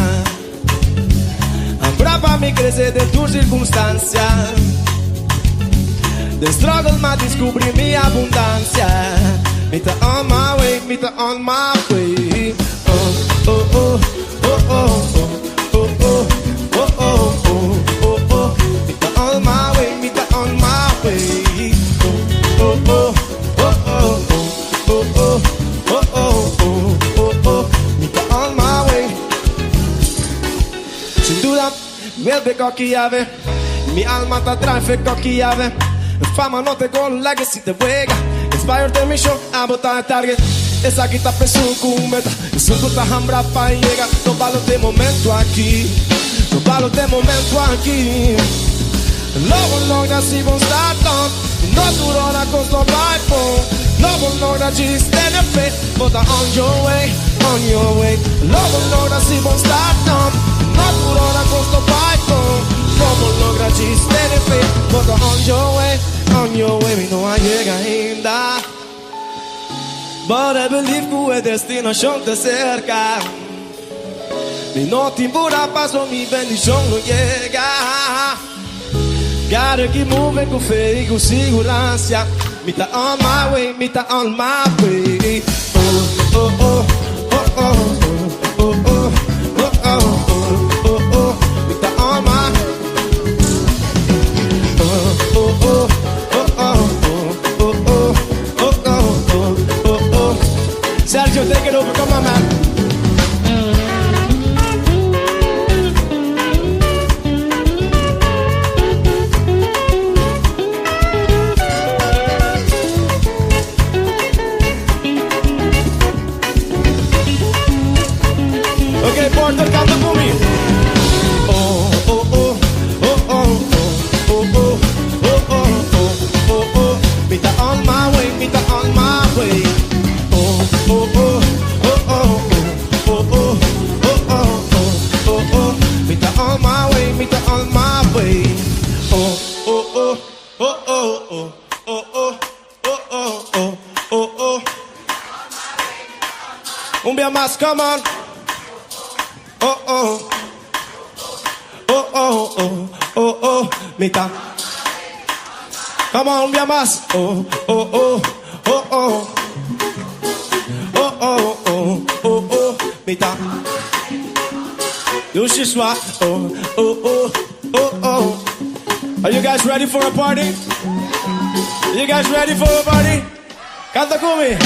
Ampra pra me crescer dentro de circunstâncias. The struggle ma descobri minha abundância. Me tá on my way, me tá on my way. Oh, oh, oh, oh, oh, oh, oh, oh, oh, oh, oh, oh. Me tá on my way, me tá on my way. Oh, oh, oh, oh, oh, oh, oh, oh, oh, oh, oh, oh. Me tá on my way. Sin duda, me de coquillave. Mi alma te trae fe coquillave. Fama no te con legacy te juega. Inspired the mission, a botar target. Essa aqui tá pensando com meta. Isso tu tá hambra pra llegar. No valo de momento aqui. No valo de momento aqui. Logo na si vão start on. No duro na costa vai pôr. Logo na ci stand up fit. But on your way, on your way. Logo na si vão start on. No duro na costa vai pôr. Como logra ci stand up fit. But on your way, me não chega ainda. But I believe que o destino chão te cerca. Me não te embora, passo mi bendição não chega. Gotta keep moving com fé e com segurança. Me tá on my way, me tá on my way. Oh, oh, oh, oh, oh, oh, oh, oh, oh, oh, oh. Me tá on my oh, oh, oh. Sergio, take it over, come on, man. Okay, Porter, canta comigo. Oh, oh, oh, oh, oh, oh, oh, oh, oh, oh, oh, oh. Me tá on my way, me tá on my way. Oh, oh, oh, oh, oh, oh, oh, oh, oh, oh, oh. Me tá on my way, me tá on my way. Oh, oh, oh, oh, oh, oh, oh, oh, oh, oh, oh, oh. Cumbia más, come on. Oh, oh, oh, oh, oh, oh, oh. Me tá. Come on, cumbia más. Oh, oh, oh, oh, oh. Oh, oh, oh, oh, oh, me tá. You should swap. Oh, oh, oh, oh, oh. Are you guys ready for a party? Are you guys ready for a party? Canta comigo.